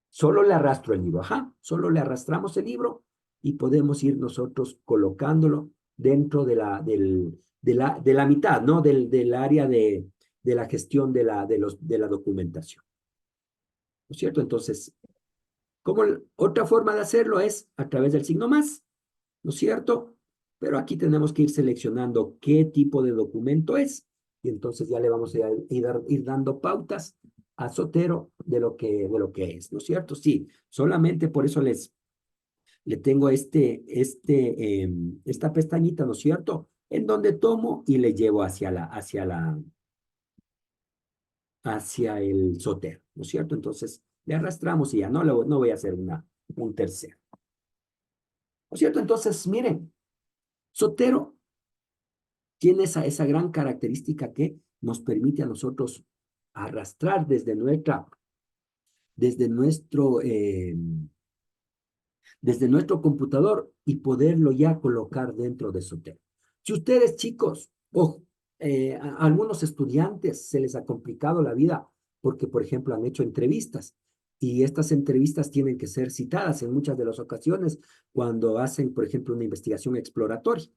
Solo le arrastro el libro, solo le arrastramos el libro y podemos ir nosotros colocándolo dentro de la mitad, ¿no? Del área de la gestión de la documentación. ¿No es cierto? Entonces, otra forma de hacerlo es a través del signo más, ¿no es cierto? Pero aquí tenemos que ir seleccionando qué tipo de documento es y entonces ya le vamos a ir dando pautas a Zotero de lo que es, ¿no es cierto? Sí, solamente por eso le tengo esta pestañita, ¿no es cierto? En donde tomo y le llevo hacia el Zotero, ¿no es cierto? Entonces le arrastramos y ya no voy a hacer un tercero. ¿No es cierto? Entonces, miren, Zotero tiene esa gran característica que nos permite a nosotros arrastrar desde nuestro computador y poderlo ya colocar dentro de Zotero. Si ustedes, chicos, ojo, a algunos estudiantes se les ha complicado la vida porque, por ejemplo, han hecho entrevistas y estas entrevistas tienen que ser citadas en muchas de las ocasiones cuando hacen, por ejemplo, una investigación exploratoria.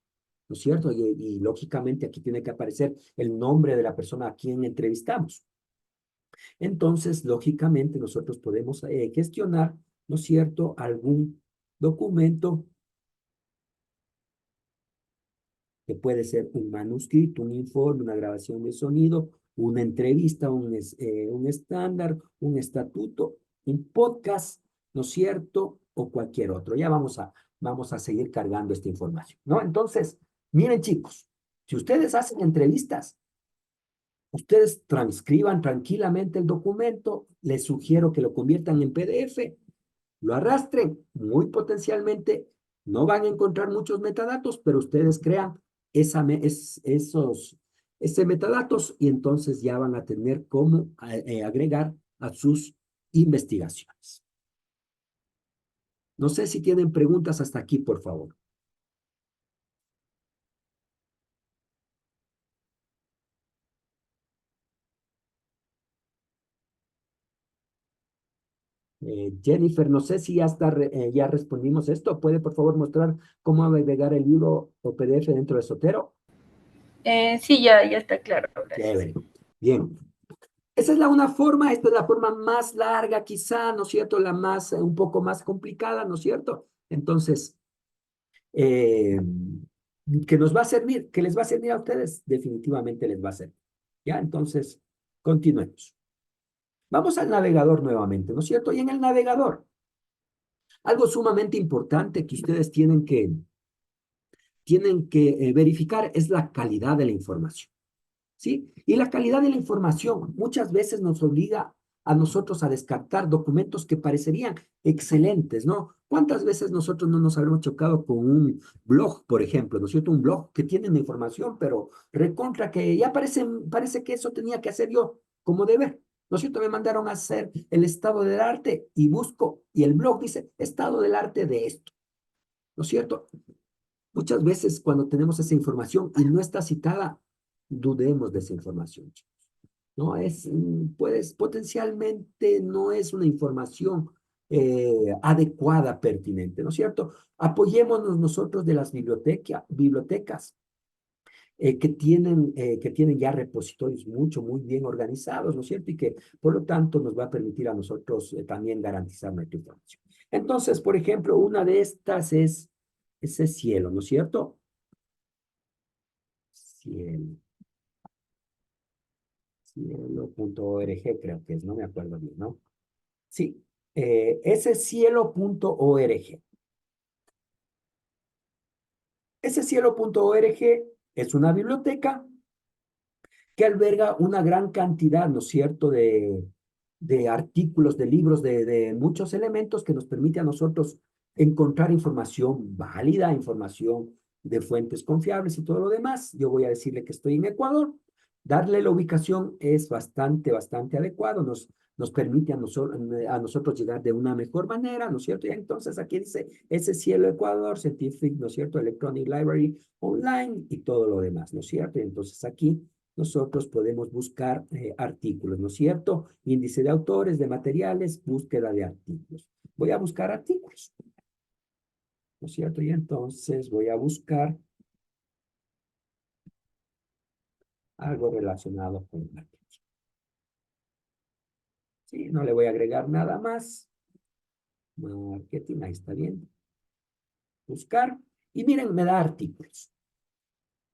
¿No es cierto? Y lógicamente aquí tiene que aparecer el nombre de la persona a quien entrevistamos. Entonces, lógicamente, nosotros podemos gestionar, ¿no es cierto?, algún documento que puede ser un manuscrito, un informe, una grabación de sonido, una entrevista, un estándar, un estatuto, un podcast, ¿no es cierto?, o cualquier otro. Ya vamos a seguir cargando esta información, ¿no? Entonces, miren chicos, si ustedes hacen entrevistas, ustedes transcriban tranquilamente el documento, les sugiero que lo conviertan en PDF, lo arrastren, muy potencialmente, no van a encontrar muchos metadatos, pero ustedes crean ese metadatos y entonces ya van a tener cómo agregar a sus investigaciones. No sé si tienen preguntas hasta aquí, por favor. Jennifer, no sé si ya respondimos esto. ¿Puede, por favor, mostrar cómo agregar el libro o PDF dentro de Zotero? Sí, ya está claro. Gracias. Chévere. Bien. Esa es una forma, esta es la forma más larga quizá, ¿no es cierto? Un poco más complicada, ¿no es cierto? Entonces, que nos va a servir, que les va a servir a ustedes, definitivamente les va a servir. ¿Ya? Entonces, continuemos. Vamos al navegador nuevamente, ¿no es cierto? Y en el navegador, algo sumamente importante que ustedes tienen que verificar es la calidad de la información, ¿sí? Y la calidad de la información muchas veces nos obliga a nosotros a descartar documentos que parecerían excelentes, ¿no? ¿Cuántas veces nosotros no nos habremos chocado con un blog, por ejemplo, ¿no es cierto? Un blog que tiene una información, pero recontra que ya parece que eso tenía que hacer yo como deber. ¿No es cierto? Me mandaron a hacer el estado del arte y busco, y el blog dice estado del arte de esto, ¿no es cierto? Muchas veces cuando tenemos esa información y no está citada, dudemos de esa información, chicos. No es, pues potencialmente no es una información adecuada, pertinente, ¿no es cierto? Apoyémonos nosotros de las bibliotecas que tienen ya repositorios muy bien organizados, ¿no es cierto? Y que, por lo tanto, nos va a permitir a nosotros también garantizar nuestra información. Entonces, por ejemplo, una de estas es ese cielo, ¿no es cierto? Cielo. Cielo.org creo que es, no me acuerdo bien, ¿no? Sí, ese cielo.org. Ese cielo.org es una biblioteca que alberga una gran cantidad, ¿no es cierto?, de artículos, de libros, de muchos elementos que nos permite a nosotros encontrar información válida, información de fuentes confiables y todo lo demás. Yo voy a decirle que estoy en Ecuador. Darle la ubicación es bastante adecuado, nos permite a nosotros llegar de una mejor manera, ¿no es cierto? Y entonces aquí dice ese cielo Ecuador, Scientific, ¿no es cierto? Electronic Library Online y todo lo demás, ¿no es cierto? Y entonces aquí nosotros podemos buscar artículos, ¿no es cierto? Índice de autores, de materiales, búsqueda de artículos. Voy a buscar artículos, ¿no es cierto? Y entonces voy a buscar algo relacionado con marketing. Sí, no le voy a agregar nada más. Marketing, ahí está bien. Buscar. Y miren, me da artículos,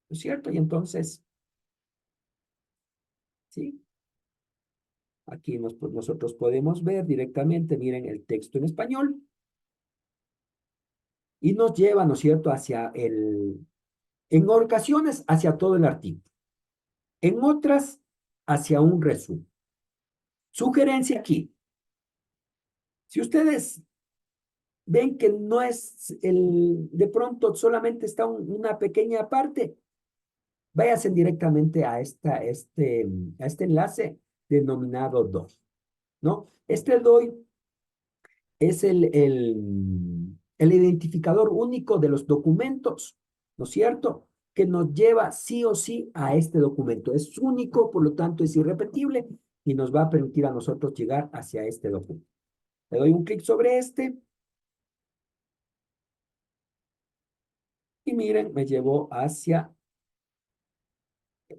¿no es cierto? Y entonces, ¿sí? Aquí nosotros podemos ver directamente, miren, el texto en español. Y nos lleva, ¿no es cierto?, en ocasiones hacia todo el artículo. En otras, hacia un resumen. Sugerencia aquí. Si ustedes ven que no es de pronto solamente está una pequeña parte, váyanse directamente a este enlace denominado DOI, ¿no? Este DOI es el identificador único de los documentos, ¿no es cierto?, que nos lleva sí o sí a este documento. Es único, por lo tanto es irrepetible y nos va a permitir a nosotros llegar hacia este documento. Le doy un clic sobre este y miren, me llevó hacia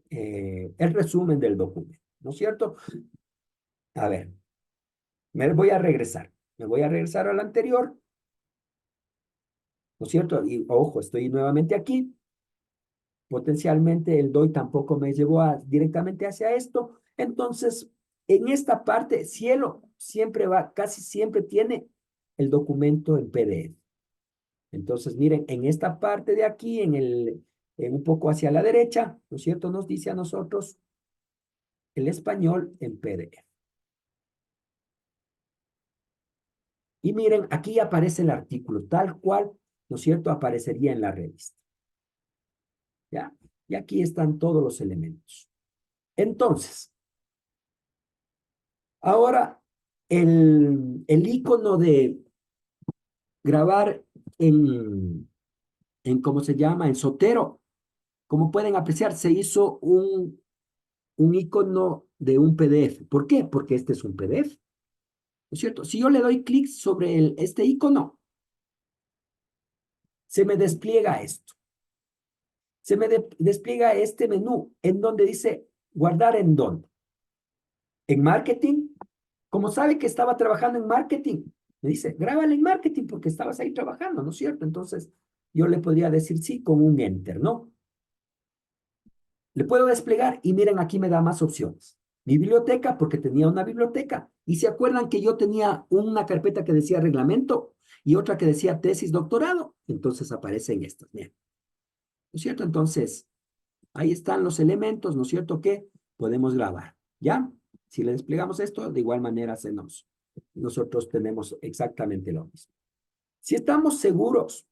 el resumen del documento, ¿no es cierto? A ver, me voy a regresar al anterior, ¿no es cierto? Y ojo, estoy nuevamente aquí. Potencialmente el DOI tampoco me llevó directamente hacia esto. Entonces, en esta parte, cielo siempre casi siempre tiene el documento en PDF. Entonces, miren, en esta parte de aquí, un poco hacia la derecha, ¿no es cierto? Nos dice a nosotros el español en PDF. Y miren, aquí aparece el artículo, tal cual, ¿no es cierto?, aparecería en la revista. ¿Ya? Y aquí están todos los elementos. Entonces, ahora el icono de grabar ¿cómo se llama? En Zotero. Como pueden apreciar, se hizo un icono de un PDF. ¿Por qué? Porque este es un PDF. ¿No es cierto? Si yo le doy clic sobre este icono, se me despliega esto. Se me despliega este menú en donde dice guardar en dónde. En marketing. Como sabe que estaba trabajando en marketing, me dice, grábale en marketing porque estabas ahí trabajando, ¿no es cierto? Entonces, yo le podría decir sí con un enter, ¿no? Le puedo desplegar y miren, aquí me da más opciones. Mi biblioteca, porque tenía una biblioteca. Y se acuerdan que yo tenía una carpeta que decía reglamento y otra que decía tesis doctorado. Entonces aparecen estas, miren. ¿No es cierto? Entonces, ahí están los elementos, ¿no es cierto? Que podemos grabar, ¿ya? Si le desplegamos esto, de igual manera nosotros tenemos exactamente lo mismo. Si estamos seguros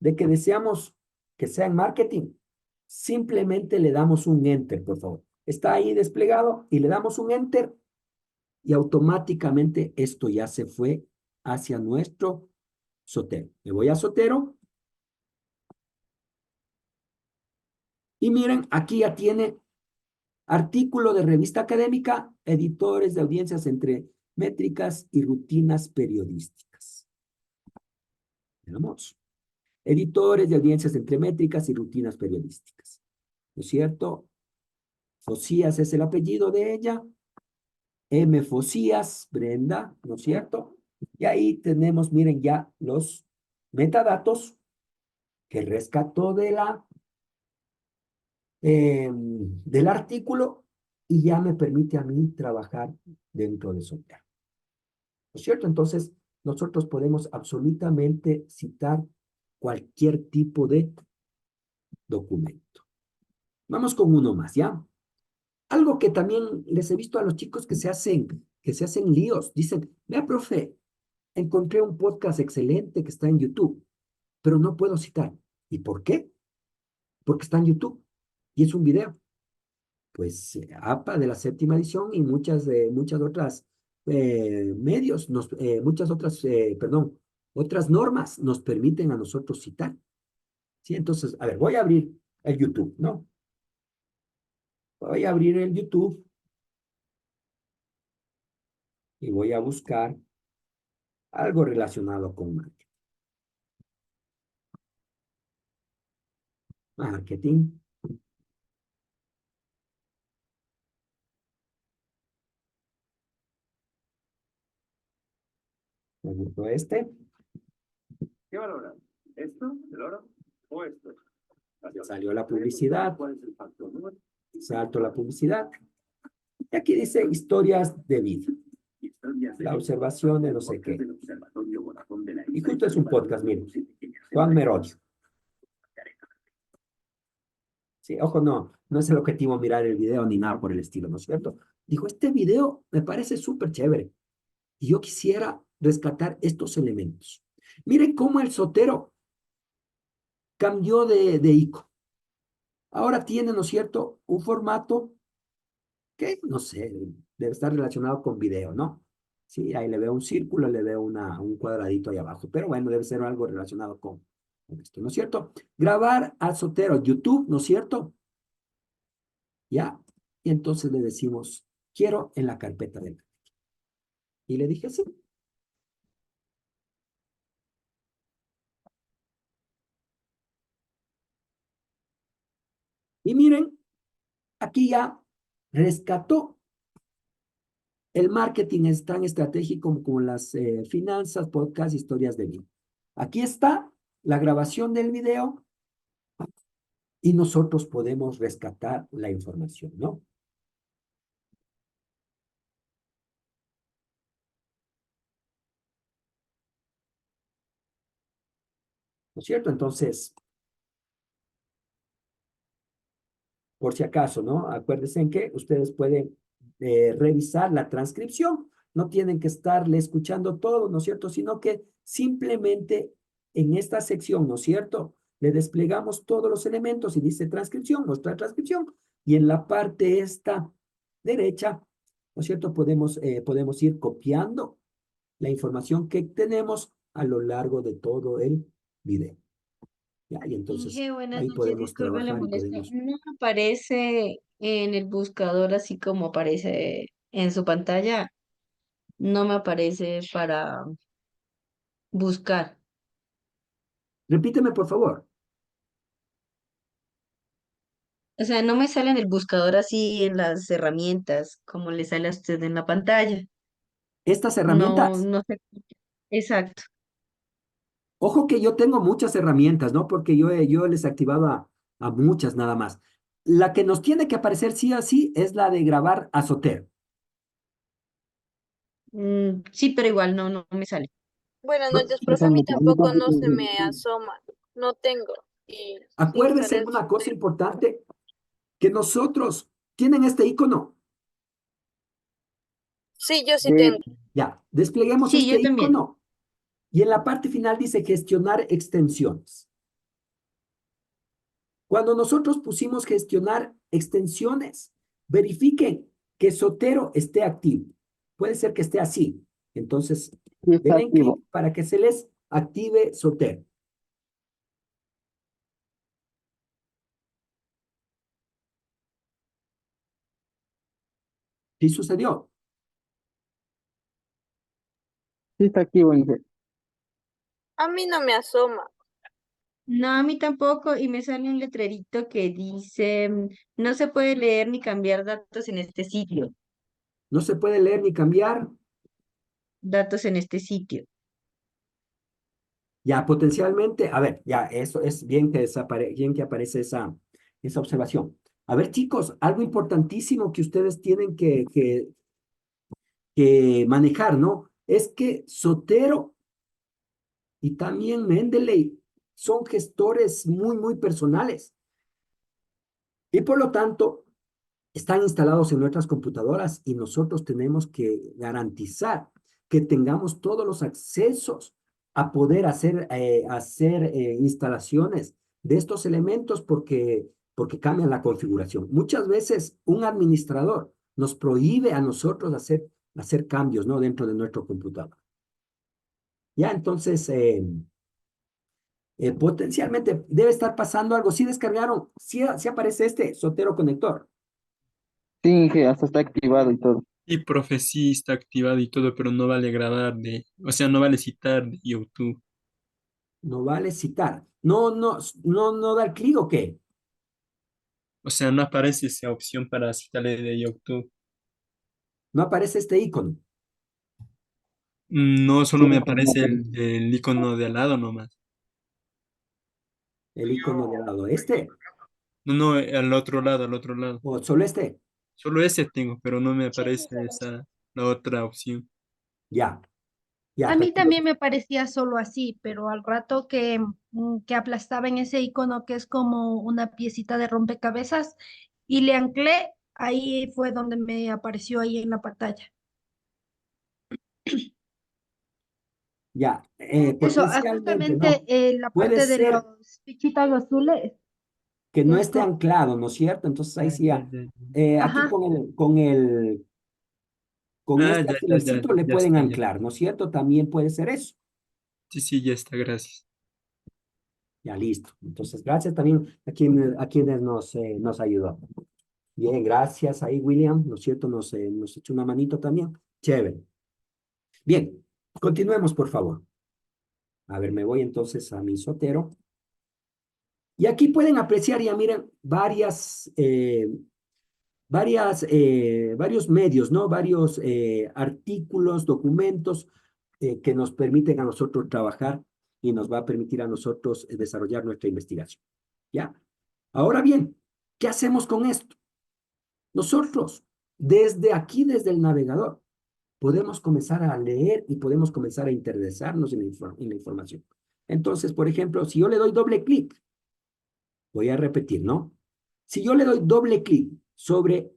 de que deseamos que sea en marketing, simplemente le damos un enter, por favor. Está ahí desplegado y le damos un enter y automáticamente esto ya se fue hacia nuestro Zotero. Me voy a Zotero y miren, aquí ya tiene artículo de revista académica, editores de audiencias entre métricas y rutinas periodísticas. Veamos. Editores de audiencias entre métricas y rutinas periodísticas. ¿No es cierto? Fosías es el apellido de ella. M. Fosías, Brenda, ¿no es cierto? Y ahí tenemos, miren ya los metadatos que rescató del artículo y ya me permite a mí trabajar dentro de Zotero. ¿No es cierto? Entonces, nosotros podemos absolutamente citar cualquier tipo de documento. Vamos con uno más, ¿ya? Algo que también les he visto a los chicos que se hacen líos. Dicen, vea, profe, encontré un podcast excelente que está en YouTube, pero no puedo citar. ¿Y por qué? Porque está en YouTube y es un video. Pues APA de la séptima edición y muchas otras medios, muchas otras, perdón, otras normas nos permiten a nosotros citar. ¿Sí? Entonces, a ver, voy a abrir el YouTube, ¿no? Voy a abrir el YouTube y voy a buscar algo relacionado con marketing. Marketing. Me gustó este. ¿Qué valora? ¿Esto, el oro o esto? Salió la publicidad. ¿Cuál es el factor? Salto la publicidad. Y aquí dice historias de vida. La observación de no sé qué. Y justo es un podcast, miren. Juan Merodio. Sí, ojo, no es el objetivo mirar el video ni nada por el estilo, ¿no es cierto? Dijo, este video me parece súper chévere. Y yo quisiera rescatar estos elementos. Miren cómo el Zotero cambió de icono. Ahora tiene, ¿no es cierto?, un formato que, no sé, debe estar relacionado con video, ¿no? Sí, ahí le veo un círculo, le veo un cuadradito ahí abajo, pero bueno, debe ser algo relacionado con esto, ¿no es cierto? Grabar al Zotero, YouTube, ¿no es cierto? ¿Ya? Y entonces le decimos, quiero en la carpeta del... Y le dije sí. Y miren, aquí ya rescató. El marketing es tan estratégico como las finanzas, podcast, historias de vida. Aquí está la grabación del video y nosotros podemos rescatar la información, ¿no? ¿No es cierto? Entonces, por si acaso, ¿no? Acuérdense en que ustedes pueden revisar la transcripción. No tienen que estarle escuchando todo, ¿no es cierto? Sino que simplemente en esta sección, ¿no es cierto? Le desplegamos todos los elementos y dice transcripción, nuestra transcripción. Y en la parte esta derecha, ¿no es cierto? Podemos ir copiando la información que tenemos a lo largo de todo el video. Ya, y entonces Inge, buenas ahí noches, podemos disculpe la trabajar y molestia. podemos... No aparece en el buscador así como aparece en su pantalla, no me aparece para buscar. Repíteme, por favor. O sea, no me sale en el buscador así en las herramientas como le sale a usted en la pantalla. Estas No, herramientas, no sé. Exacto. Ojo que yo tengo muchas herramientas, ¿no? Porque yo les he activado a muchas nada más. La que nos tiene que aparecer sí o sí es la de grabar a Sotero. Sí, pero igual no me sale. Buenas Bueno, noches, profe. A mí tampoco no se me asoma. No tengo. Y sin acuérdense querer. una cosa importante, que nosotros tienen este icono. Sí, yo sí tengo. Ya, despleguemos Sí, este yo también. icono. Y en la parte final dice gestionar extensiones. Cuando nosotros pusimos gestionar extensiones, verifiquen que Sotero esté activo. Puede ser que esté así. Entonces, denle clic para que se les active Sotero. ¿Sí sucedió? Sí, está aquí, buen. A mí no me asoma. No, a mí tampoco, y me sale un letrerito que dice, no se puede leer ni cambiar datos en este sitio. No se puede leer ni cambiar. Datos en este sitio. Ya, potencialmente, a ver, ya, eso es bien que, bien que aparece esa observación. A ver, chicos, algo importantísimo que ustedes tienen que manejar, ¿no? Es que Sotero y también Mendeley son gestores muy personales y por lo tanto están instalados en nuestras computadoras y nosotros tenemos que garantizar que tengamos todos los accesos a poder hacer instalaciones de estos elementos porque cambian la configuración. Muchas veces un administrador nos prohíbe a nosotros hacer cambios, ¿no? Dentro de nuestro computador. Ya, entonces, potencialmente debe estar pasando algo. Si descargaron, si aparece este Sotero conector. Sí, Inge, hasta está activado y todo. Y profe, sí está activado y todo, pero no vale grabar o sea, no vale citar de YouTube. No vale citar. No da el clic o qué. O sea, no aparece esa opción para citarle de YouTube. No aparece este icono, No, Sí, solo me Inge, no aparece aparece. el icono de al lado nomás. el icono de al lado. Este, No, no, al otro lado, al otro lado. o solo este. Solo ese tengo, pero no me aparece la otra opción. Ya, ya, A mí perfecto. también me parecía solo así, pero al rato que aplastaba en ese icono que es como una piecita de rompecabezas y le anclé, ahí fue donde me apareció ahí en la pantalla. Ya, Eso, potencialmente, justamente ¿no? la Puede parte de ser los fichitas azules, que no esté esto, anclado, ¿no es cierto? Entonces ahí Ah, sí ya, ya. ya, ya. Aquí ajá, con Ah, este ya, ya, ya, alfilercito le ya pueden está, ya. anclar, ¿no es cierto? También puede ser eso. Sí, sí, ya está, gracias. Ya, listo. Entonces, gracias también a quienes nos ayudó. Bien, gracias ahí, William, ¿no es cierto? Nos echó una manito también. Chévere. Bien, continuemos, por favor. A ver, me voy entonces a mi Sotero. Y aquí pueden apreciar, ya miren, varios medios, ¿no? Varios artículos, documentos que nos permiten a nosotros trabajar y nos va a permitir a nosotros desarrollar nuestra investigación. ¿Ya? Ahora bien, ¿qué hacemos con esto? Nosotros, desde aquí, desde el navegador, podemos comenzar a leer y podemos comenzar a interesarnos en la información. Entonces, por ejemplo, si yo le doy doble clic, voy a repetir, ¿no? Si yo le doy doble clic sobre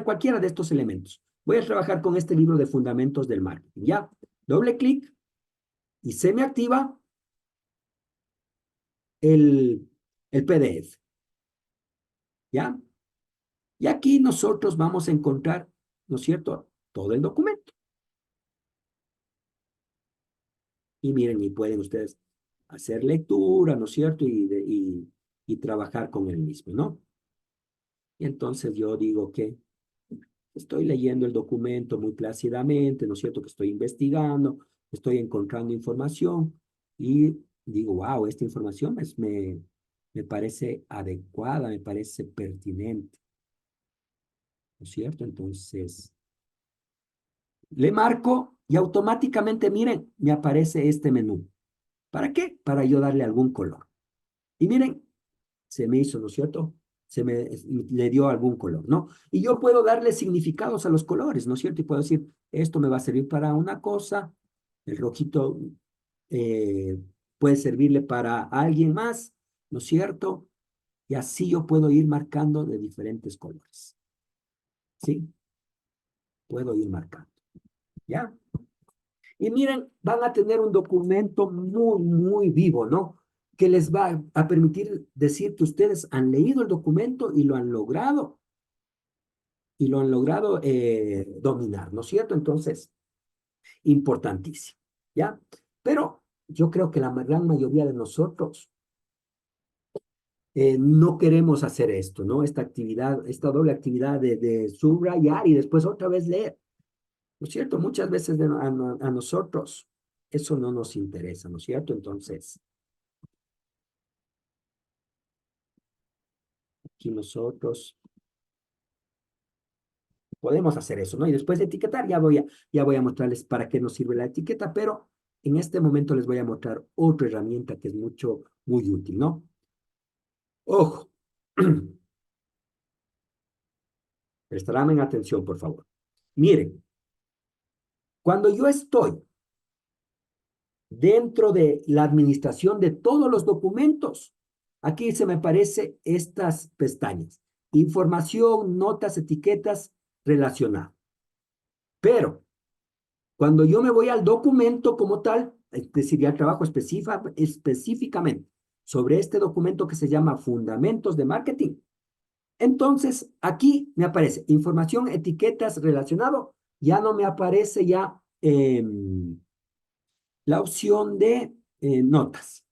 cualquiera de estos elementos, voy a trabajar con este libro de fundamentos del marketing, ¿ya? Doble clic y se me activa el PDF, ¿ya? Y aquí nosotros vamos a encontrar, ¿no es cierto?, todo el documento. Y miren, y pueden ustedes hacer lectura, ¿no es cierto? Y trabajar con el mismo, ¿no? Y entonces yo digo que estoy leyendo el documento muy plácidamente, ¿no es cierto? Que estoy investigando, estoy encontrando información y digo, wow, esta información me parece adecuada, me parece pertinente, ¿no es cierto? Entonces, le marco y automáticamente, miren, me aparece este menú. ¿Para qué? Para yo darle algún color. Y miren, se me hizo, ¿no es cierto? Le dio algún color, ¿no? Y yo puedo darle significados a los colores, ¿no es cierto? Y puedo decir, esto me va a servir para una cosa, el rojito puede servirle para alguien más, ¿no es cierto? Y así yo puedo ir marcando de diferentes colores, ¿sí? Puedo ir marcando, ¿ya? Y miren, van a tener un documento muy vivo, ¿no? Que les va a permitir decir que ustedes han leído el documento y lo han logrado, dominar, ¿no es cierto? Entonces, importantísimo, ¿ya? Pero yo creo que la gran mayoría de nosotros no queremos hacer esto, ¿no? Esta actividad, esta doble actividad de subrayar y después otra vez leer, ¿no es cierto? Muchas veces a nosotros eso no nos interesa, ¿no es cierto? Entonces, aquí nosotros podemos hacer eso, ¿no? Y después de etiquetar, ya voy a mostrarles para qué nos sirve la etiqueta, pero en este momento les voy a mostrar otra herramienta que es muy útil, ¿no? Ojo. Prestarán atención, por favor. Miren, cuando yo estoy dentro de la administración de todos los documentos, aquí se me aparecen estas pestañas. Información, notas, etiquetas, relacionado. Pero, cuando yo me voy al documento como tal, es decir, ya trabajo específicamente sobre este documento que se llama Fundamentos de Marketing. Entonces, aquí me aparece información, etiquetas, relacionado. Ya no me aparece ya la opción de notas,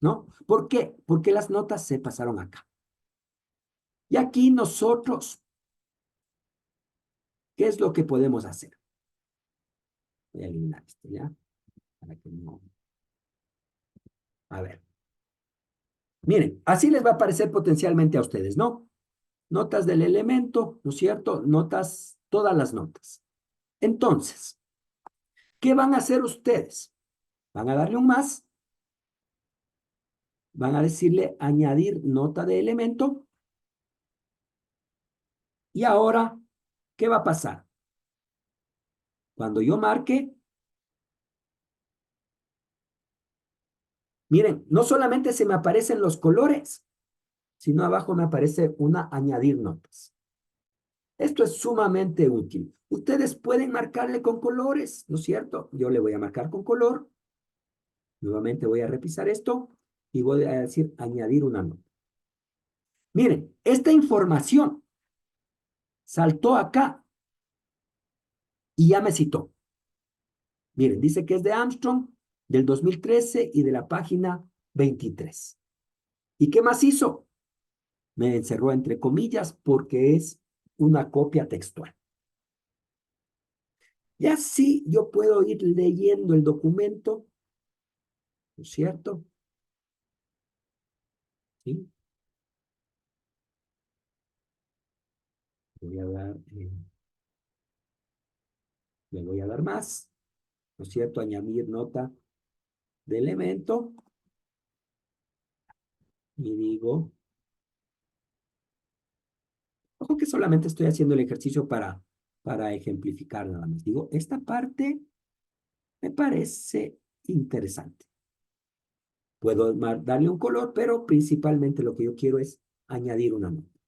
¿no? ¿Por qué? Porque las notas se pasaron acá. Y aquí nosotros, ¿qué es lo que podemos hacer? Voy a eliminar esto, ¿ya? Para que no... A ver. Miren, así les va a aparecer potencialmente a ustedes, ¿no? Notas del elemento, ¿no es cierto? Notas, todas las notas. Entonces, ¿qué van a hacer ustedes? Van a darle un más, van a decirle añadir nota de elemento, y ahora, ¿qué va a pasar? Cuando yo marque, miren, no solamente se me aparecen los colores, sino abajo me aparece una añadir notas. Esto es sumamente útil. Ustedes pueden marcarle con colores, ¿no es cierto? Yo le voy a marcar con color. Nuevamente voy a repisar esto y voy a decir añadir una nota. Miren, esta información saltó acá y ya me citó. Miren, dice que es de Armstrong, del 2013 y de la página 23. ¿Y qué más hizo? Me encerró entre comillas porque es una copia textual. Y así yo puedo ir leyendo el documento, ¿no es cierto? ¿Sí? Voy a dar, le voy a dar más, ¿no es cierto? Añadir nota de elemento. Y digo, ojo que solamente estoy haciendo el ejercicio para ejemplificar nada más. Digo, esta parte me parece interesante. Puedo darle un color, pero principalmente lo que yo quiero es añadir una nota.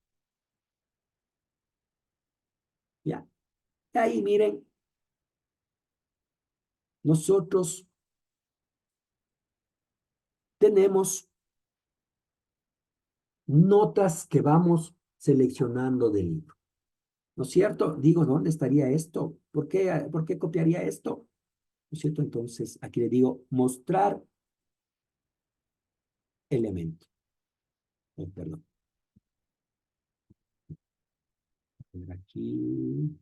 ¿Ya? Y ahí miren, nosotros tenemos notas que vamos seleccionando del libro. ¿No es cierto? Digo, ¿dónde estaría esto? ¿Por qué copiaría esto? ¿No es cierto? Entonces, aquí le digo, mostrar elemento. Oh, perdón. Aquí.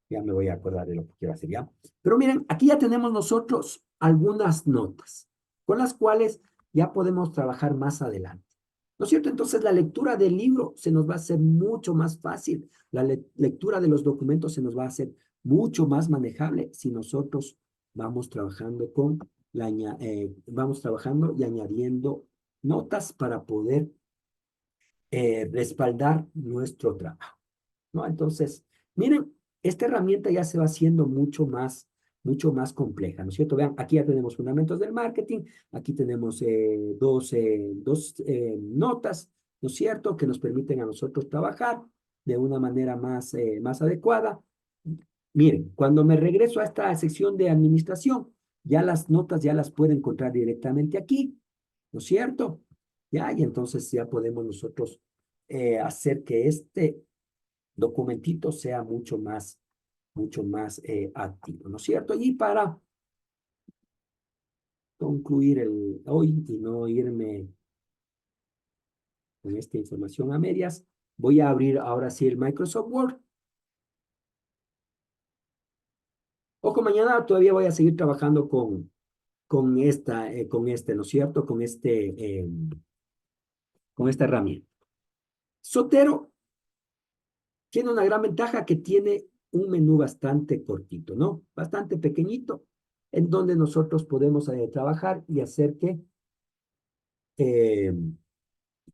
Ya me voy a acordar de lo que quiero hacer ya. Pero miren, aquí ya tenemos nosotros algunas notas con las cuales ya podemos trabajar más adelante. ¿No es cierto? Entonces la lectura del libro se nos va a hacer mucho más fácil. La lectura de los documentos se nos va a hacer mucho más manejable si nosotros vamos trabajando vamos trabajando y añadiendo notas para poder respaldar nuestro trabajo, ¿no? Entonces, miren, esta herramienta ya se va haciendo mucho más compleja, ¿no es cierto? Vean, aquí ya tenemos fundamentos del marketing, aquí tenemos dos notas, ¿no es cierto?, que nos permiten a nosotros trabajar de una manera más adecuada. Miren, cuando me regreso a esta sección de administración, ya las notas ya las puedo encontrar directamente aquí, ¿no es cierto? Ya, y entonces ya podemos nosotros hacer que este documentito sea mucho más activo, ¿no es cierto? Y para concluir hoy y no irme con esta información a medias, voy a abrir ahora sí el Microsoft Word. Ojo, mañana todavía voy a seguir trabajando con ¿no es cierto? Con esta herramienta. Zotero tiene una gran ventaja que tiene un menú bastante cortito, ¿no? Bastante pequeñito, en donde nosotros podemos trabajar y hacer que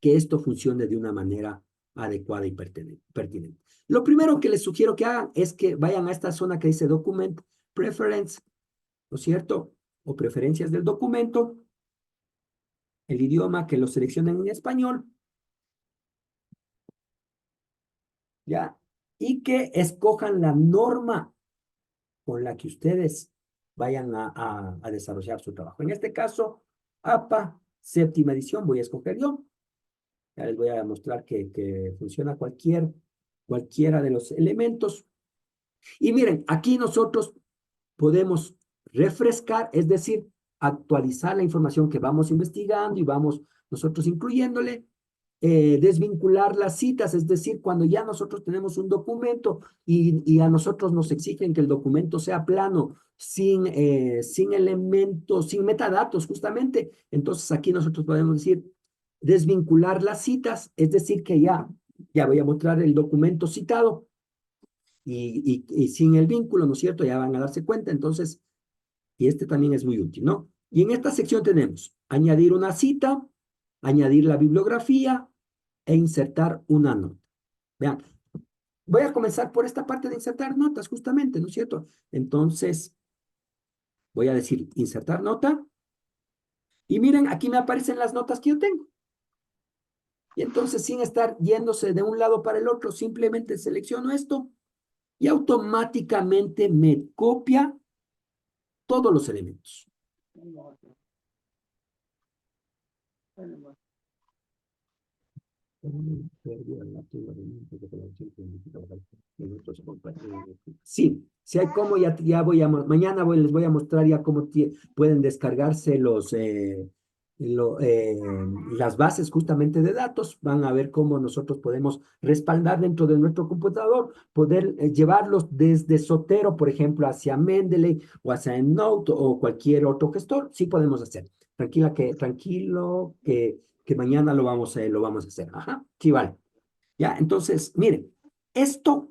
esto funcione de una manera adecuada y pertinente. Lo primero que les sugiero que hagan es que vayan a esta zona que dice Document Preference, ¿no es cierto? O preferencias del documento, el idioma que lo seleccionen en español, ¿ya? Y que escojan la norma con la que ustedes vayan a desarrollar su trabajo. En este caso, APA, séptima edición, voy a escoger yo. Ya les voy a mostrar que funciona cualquiera de los elementos. Y miren, aquí nosotros podemos refrescar, es decir, actualizar la información que vamos investigando y vamos nosotros incluyéndole, desvincular las citas, es decir, cuando ya nosotros tenemos un documento y a nosotros nos exigen que el documento sea plano, sin elementos, sin metadatos, justamente, entonces aquí nosotros podemos decir, desvincular las citas, es decir, que ya voy a mostrar el documento citado y sin el vínculo, ¿no es cierto? Ya van a darse cuenta, entonces, y este también es muy útil, ¿no? Y en esta sección tenemos añadir una cita, añadir la bibliografía e insertar una nota. Vean, voy a comenzar por esta parte de insertar notas, justamente, ¿no es cierto? Entonces, voy a decir insertar nota. Y miren, aquí me aparecen las notas que yo tengo. Y entonces, sin estar yéndose de un lado para el otro, simplemente selecciono esto y automáticamente me copia todos los elementos. Sí, si hay cómo, ya mañana les voy a mostrar ya cómo pueden descargarse las bases justamente de datos. Van a ver cómo nosotros podemos respaldar dentro de nuestro computador, poder llevarlos desde Zotero, por ejemplo, hacia Mendeley o hacia EndNote o cualquier otro gestor. Sí podemos hacer. Tranquilo que mañana lo vamos a hacer. Ajá, sí, vale. Ya, entonces, miren, esto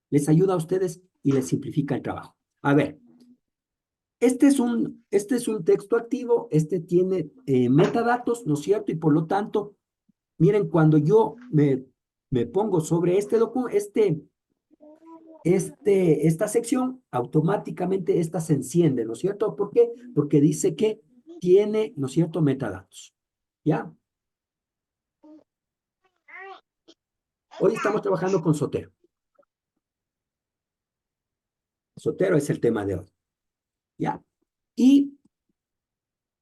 les ayuda a ustedes y les simplifica el trabajo. A ver, este es un texto activo, este tiene metadatos, ¿no es cierto? Y por lo tanto, miren, cuando yo me pongo sobre esta sección, automáticamente esta se enciende, ¿no es cierto? ¿Por qué? Porque dice que tiene, ¿no es cierto?, metadatos. ¿Ya? Hoy estamos trabajando con Zotero. Zotero es el tema de hoy. ¿Ya? Y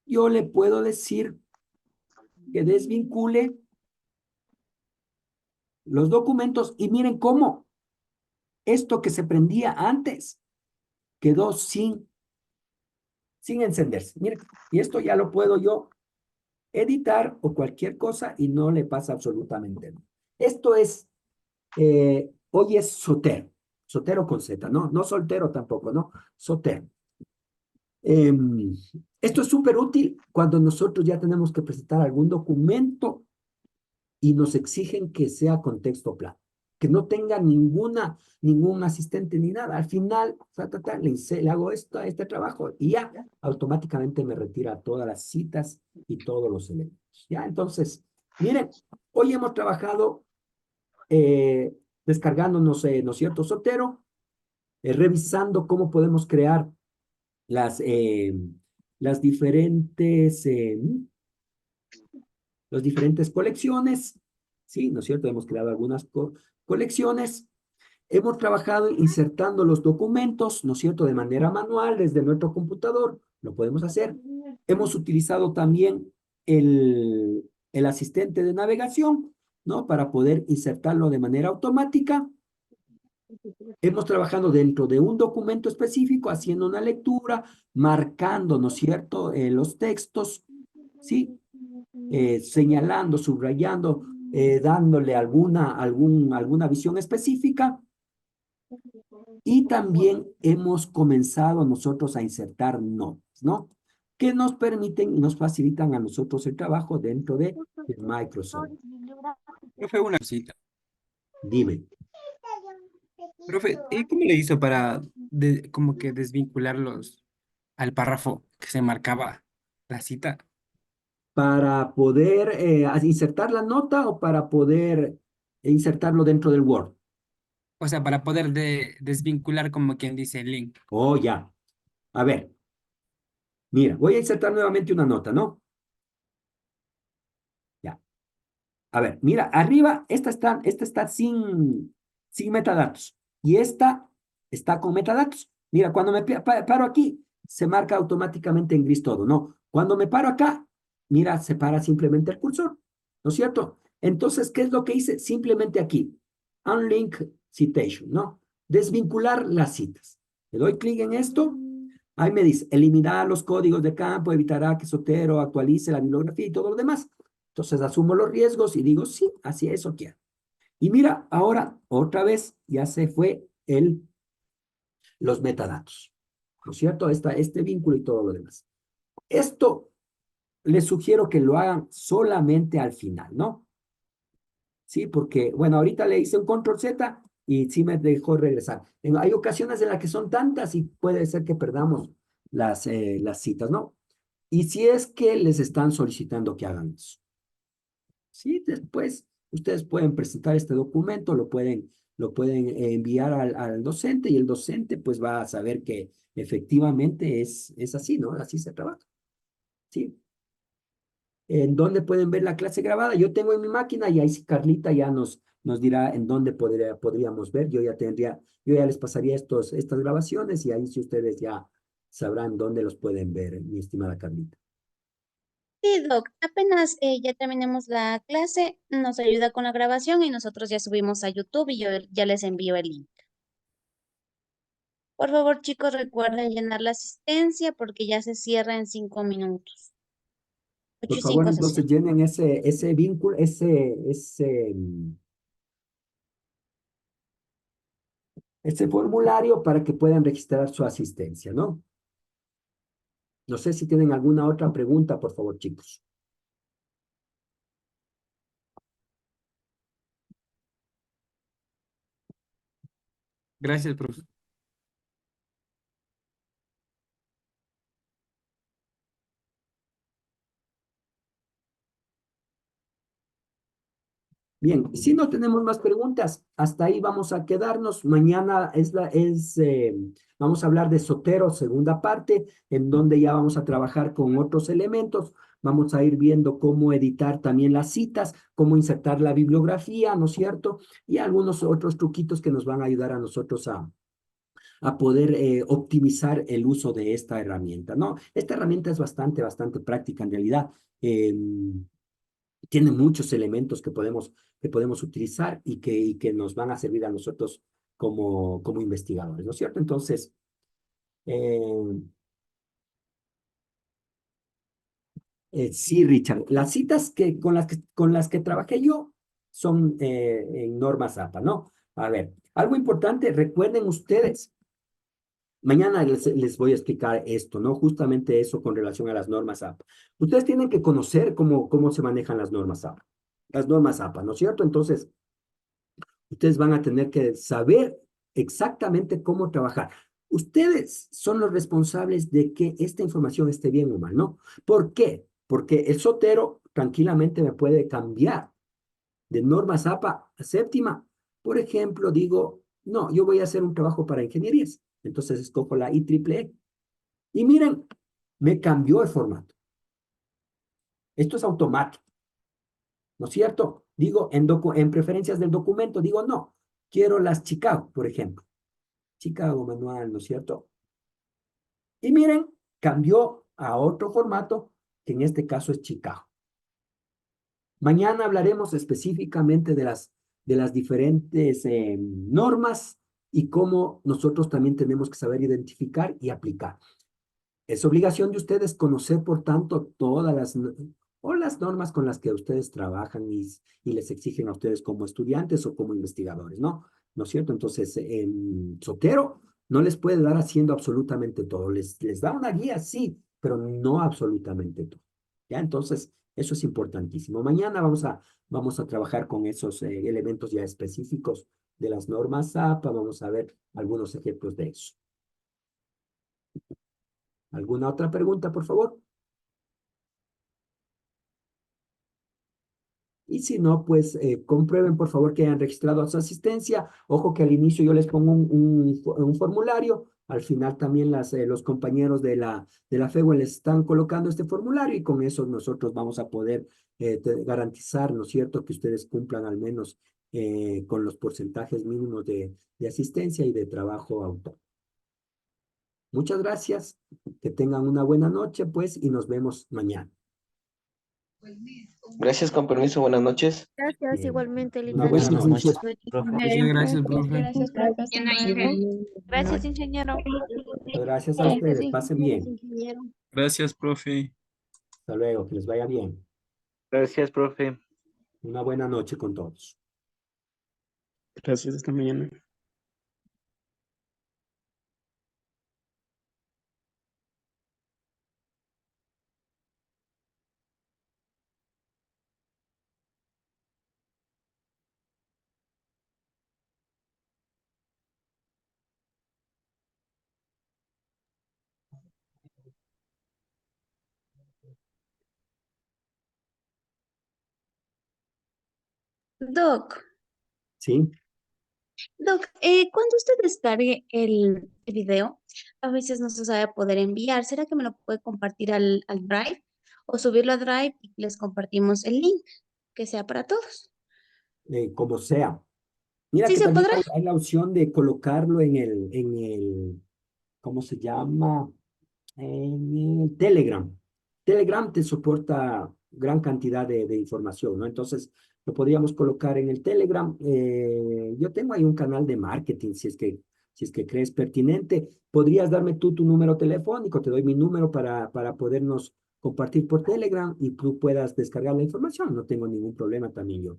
yo le puedo decir que desvincule los documentos y miren cómo esto que se prendía antes quedó sin encenderse. Miren, y esto ya lo puedo yo editar o cualquier cosa y no le pasa absolutamente nada. Esto es, hoy es Zotero. Zotero con Z, ¿no? No soltero tampoco, ¿no? Zotero. Esto es súper útil cuando nosotros ya tenemos que presentar algún documento y nos exigen que sea con texto plano, que no tenga ningún asistente ni nada. Al final, le hago este trabajo y ya automáticamente me retira todas las citas y todos los elementos. Ya, entonces, miren, hoy hemos trabajado descargándonos, ¿no es cierto?, Zotero, revisando cómo podemos crear las, las diferentes, las diferentes colecciones, ¿sí? ¿No es cierto? Hemos creado algunas colecciones. Hemos trabajado insertando los documentos, ¿no es cierto?, de manera manual desde nuestro computador. Lo podemos hacer. Hemos utilizado también el asistente de navegación, ¿no?, para poder insertarlo de manera automática. Hemos trabajado dentro de un documento específico, haciendo una lectura, marcando, ¿no es cierto?, los textos, ¿sí? Señalando, subrayando, dándole alguna visión específica. Y también hemos comenzado nosotros a insertar notas, ¿no?, que nos permiten y nos facilitan a nosotros el trabajo dentro de Microsoft. Profe, una cosita. Dime. Profe, ¿y cómo le hizo para como que desvincularlos al párrafo que se marcaba la cita? Para poder insertar la nota o para poder insertarlo dentro del Word. O sea, para poder desvincular como quien dice el link. Oh, ya. A ver. Mira, voy a insertar nuevamente una nota, ¿no? Ya. A ver, mira, arriba, esta está sin metadatos. Y esta está con metadatos. Mira, cuando me paro aquí, se marca automáticamente en gris todo, ¿no? Cuando me paro acá, mira, se para simplemente el cursor, ¿no es cierto? Entonces, ¿qué es lo que hice? Simplemente aquí, unlink citation, ¿no? Desvincular las citas. Le doy clic en esto. Ahí me dice, eliminar los códigos de campo, evitará que Zotero actualice la bibliografía y todo lo demás. Entonces asumo los riesgos y digo, sí, así eso quiero. Y mira, ahora otra vez ya se fue los metadatos, ¿no es cierto? Este vínculo y todo lo demás. Esto les sugiero que lo hagan solamente al final, ¿no? Sí, porque, bueno, ahorita le hice un control Z y sí me dejó regresar. Hay ocasiones en las que son tantas y puede ser que perdamos las citas, ¿no? Y si es que les están solicitando que hagan eso. Sí, después ustedes pueden presentar este documento, lo pueden enviar al docente y el docente pues va a saber que efectivamente es así, ¿no? Así se trabaja. Sí. ¿En dónde pueden ver la clase grabada? Yo tengo en mi máquina y ahí sí Carlita ya nos dirá en dónde podríamos ver. Yo ya les pasaría estas grabaciones y ahí sí ustedes ya sabrán dónde los pueden ver, mi estimada Carlita. Sí, Doc, apenas ya terminemos la clase, nos ayuda con la grabación y nosotros ya subimos a YouTube y yo ya les envío el link. Por favor, chicos, recuerden llenar la asistencia porque ya se cierra en 5 minutos. 8 Por y favor, 5 se entonces cierra. llenen ese vínculo, ese formulario para que puedan registrar su asistencia, ¿no? No sé si tienen alguna otra pregunta, por favor, chicos. Gracias, profe. Bien, si no tenemos más preguntas, hasta ahí vamos a quedarnos. Mañana vamos a hablar de Zotero, segunda parte, en donde ya vamos a trabajar con otros elementos. Vamos a ir viendo cómo editar también las citas, cómo insertar la bibliografía, ¿no es cierto? Y algunos otros truquitos que nos van a ayudar a nosotros a poder optimizar el uso de esta herramienta, ¿no? Esta herramienta es bastante práctica en realidad. Tiene muchos elementos que podemos utilizar y que nos van a servir a nosotros como investigadores, ¿no es cierto? Entonces, sí, Richard, las citas con las que trabajé yo son en normas APA, ¿no? A ver, algo importante, recuerden ustedes Mañana les voy a explicar esto, ¿no? Justamente eso con relación a las normas APA. Ustedes tienen que conocer cómo se manejan las normas APA. Las normas APA, ¿no es cierto? Entonces, ustedes van a tener que saber exactamente cómo trabajar. Ustedes son los responsables de que esta información esté bien o mal, ¿no? ¿Por qué? Porque el sotero tranquilamente me puede cambiar de normas APA a séptima. Por ejemplo, digo, no, yo voy a hacer un trabajo para ingenierías. Entonces escojo la IEEE. Y miren, me cambió el formato. Esto es automático, ¿no es cierto? Digo, en preferencias del documento, digo, no, quiero las Chicago, por ejemplo. Chicago manual, ¿no es cierto? Y miren, cambió a otro formato, que en este caso es Chicago. Mañana hablaremos específicamente de las diferentes normas y cómo nosotros también tenemos que saber identificar y aplicar. Es obligación de ustedes conocer, por tanto, las normas con las que ustedes trabajan y les exigen a ustedes como estudiantes o como investigadores, ¿no? ¿No es cierto? Entonces, Sotero no les puede dar haciendo absolutamente todo. Les da una guía, sí, pero no absolutamente todo. ¿Ya? Entonces, eso es importantísimo. Mañana vamos a trabajar con esos elementos ya específicos de las normas APA. Vamos a ver algunos ejemplos de eso. ¿Alguna otra pregunta, por favor? Y si no, pues comprueben, por favor, que hayan registrado su asistencia. Ojo que al inicio yo les pongo un formulario. Al final también los compañeros de la FEWE les están colocando este formulario y con eso nosotros vamos a poder garantizar, ¿no es cierto?, que ustedes cumplan al menos con los porcentajes mínimos de asistencia y de trabajo autónomo. Muchas gracias. Que tengan una buena noche, pues, y nos vemos mañana. Gracias, con permiso, buenas noches. Gracias, Bien. igualmente, Una linda buena noche. noche. Muchas gracias, profe. Gracias, profe. Hasta luego. Gracias, ingeniero. Gracias a ustedes. Pasen bien. Gracias, profe. Hasta luego. Que les vaya bien. Gracias, profe. Una buena noche con todos. Gracias, hasta mañana. Doc, ¿Sí? cuando usted descargue el video, a veces no se sabe poder enviar. ¿Será que me lo puede compartir al Drive o subirlo a Drive y les compartimos el link que sea para todos? Como sea. Mira ¿Sí que se también podrá? hay la opción de colocarlo ¿cómo se llama? En el Telegram. Telegram te soporta gran cantidad de información, ¿no? Entonces, lo podríamos colocar en el Telegram. Yo tengo ahí un canal de marketing, si es que crees pertinente. Podrías darme tú tu número telefónico, te doy mi número para podernos compartir por Telegram y tú puedas descargar la información. No tengo ningún problema también yo.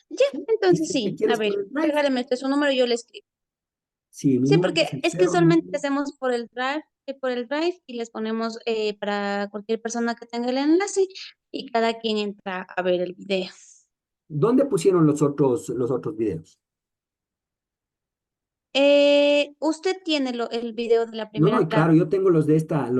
Ya, Y entonces si es que sí. A quieres por ver, el Drive, regáleme usted su número y yo le escribo. sí, mi Sí, número es porque el es que 0. solamente hacemos por el Drive y les ponemos para cualquier persona que tenga el enlace y cada quien entra a ver el video. ¿Dónde pusieron los otros videos? Usted tiene el video de la No, primera no, clase. claro, yo tengo los de esta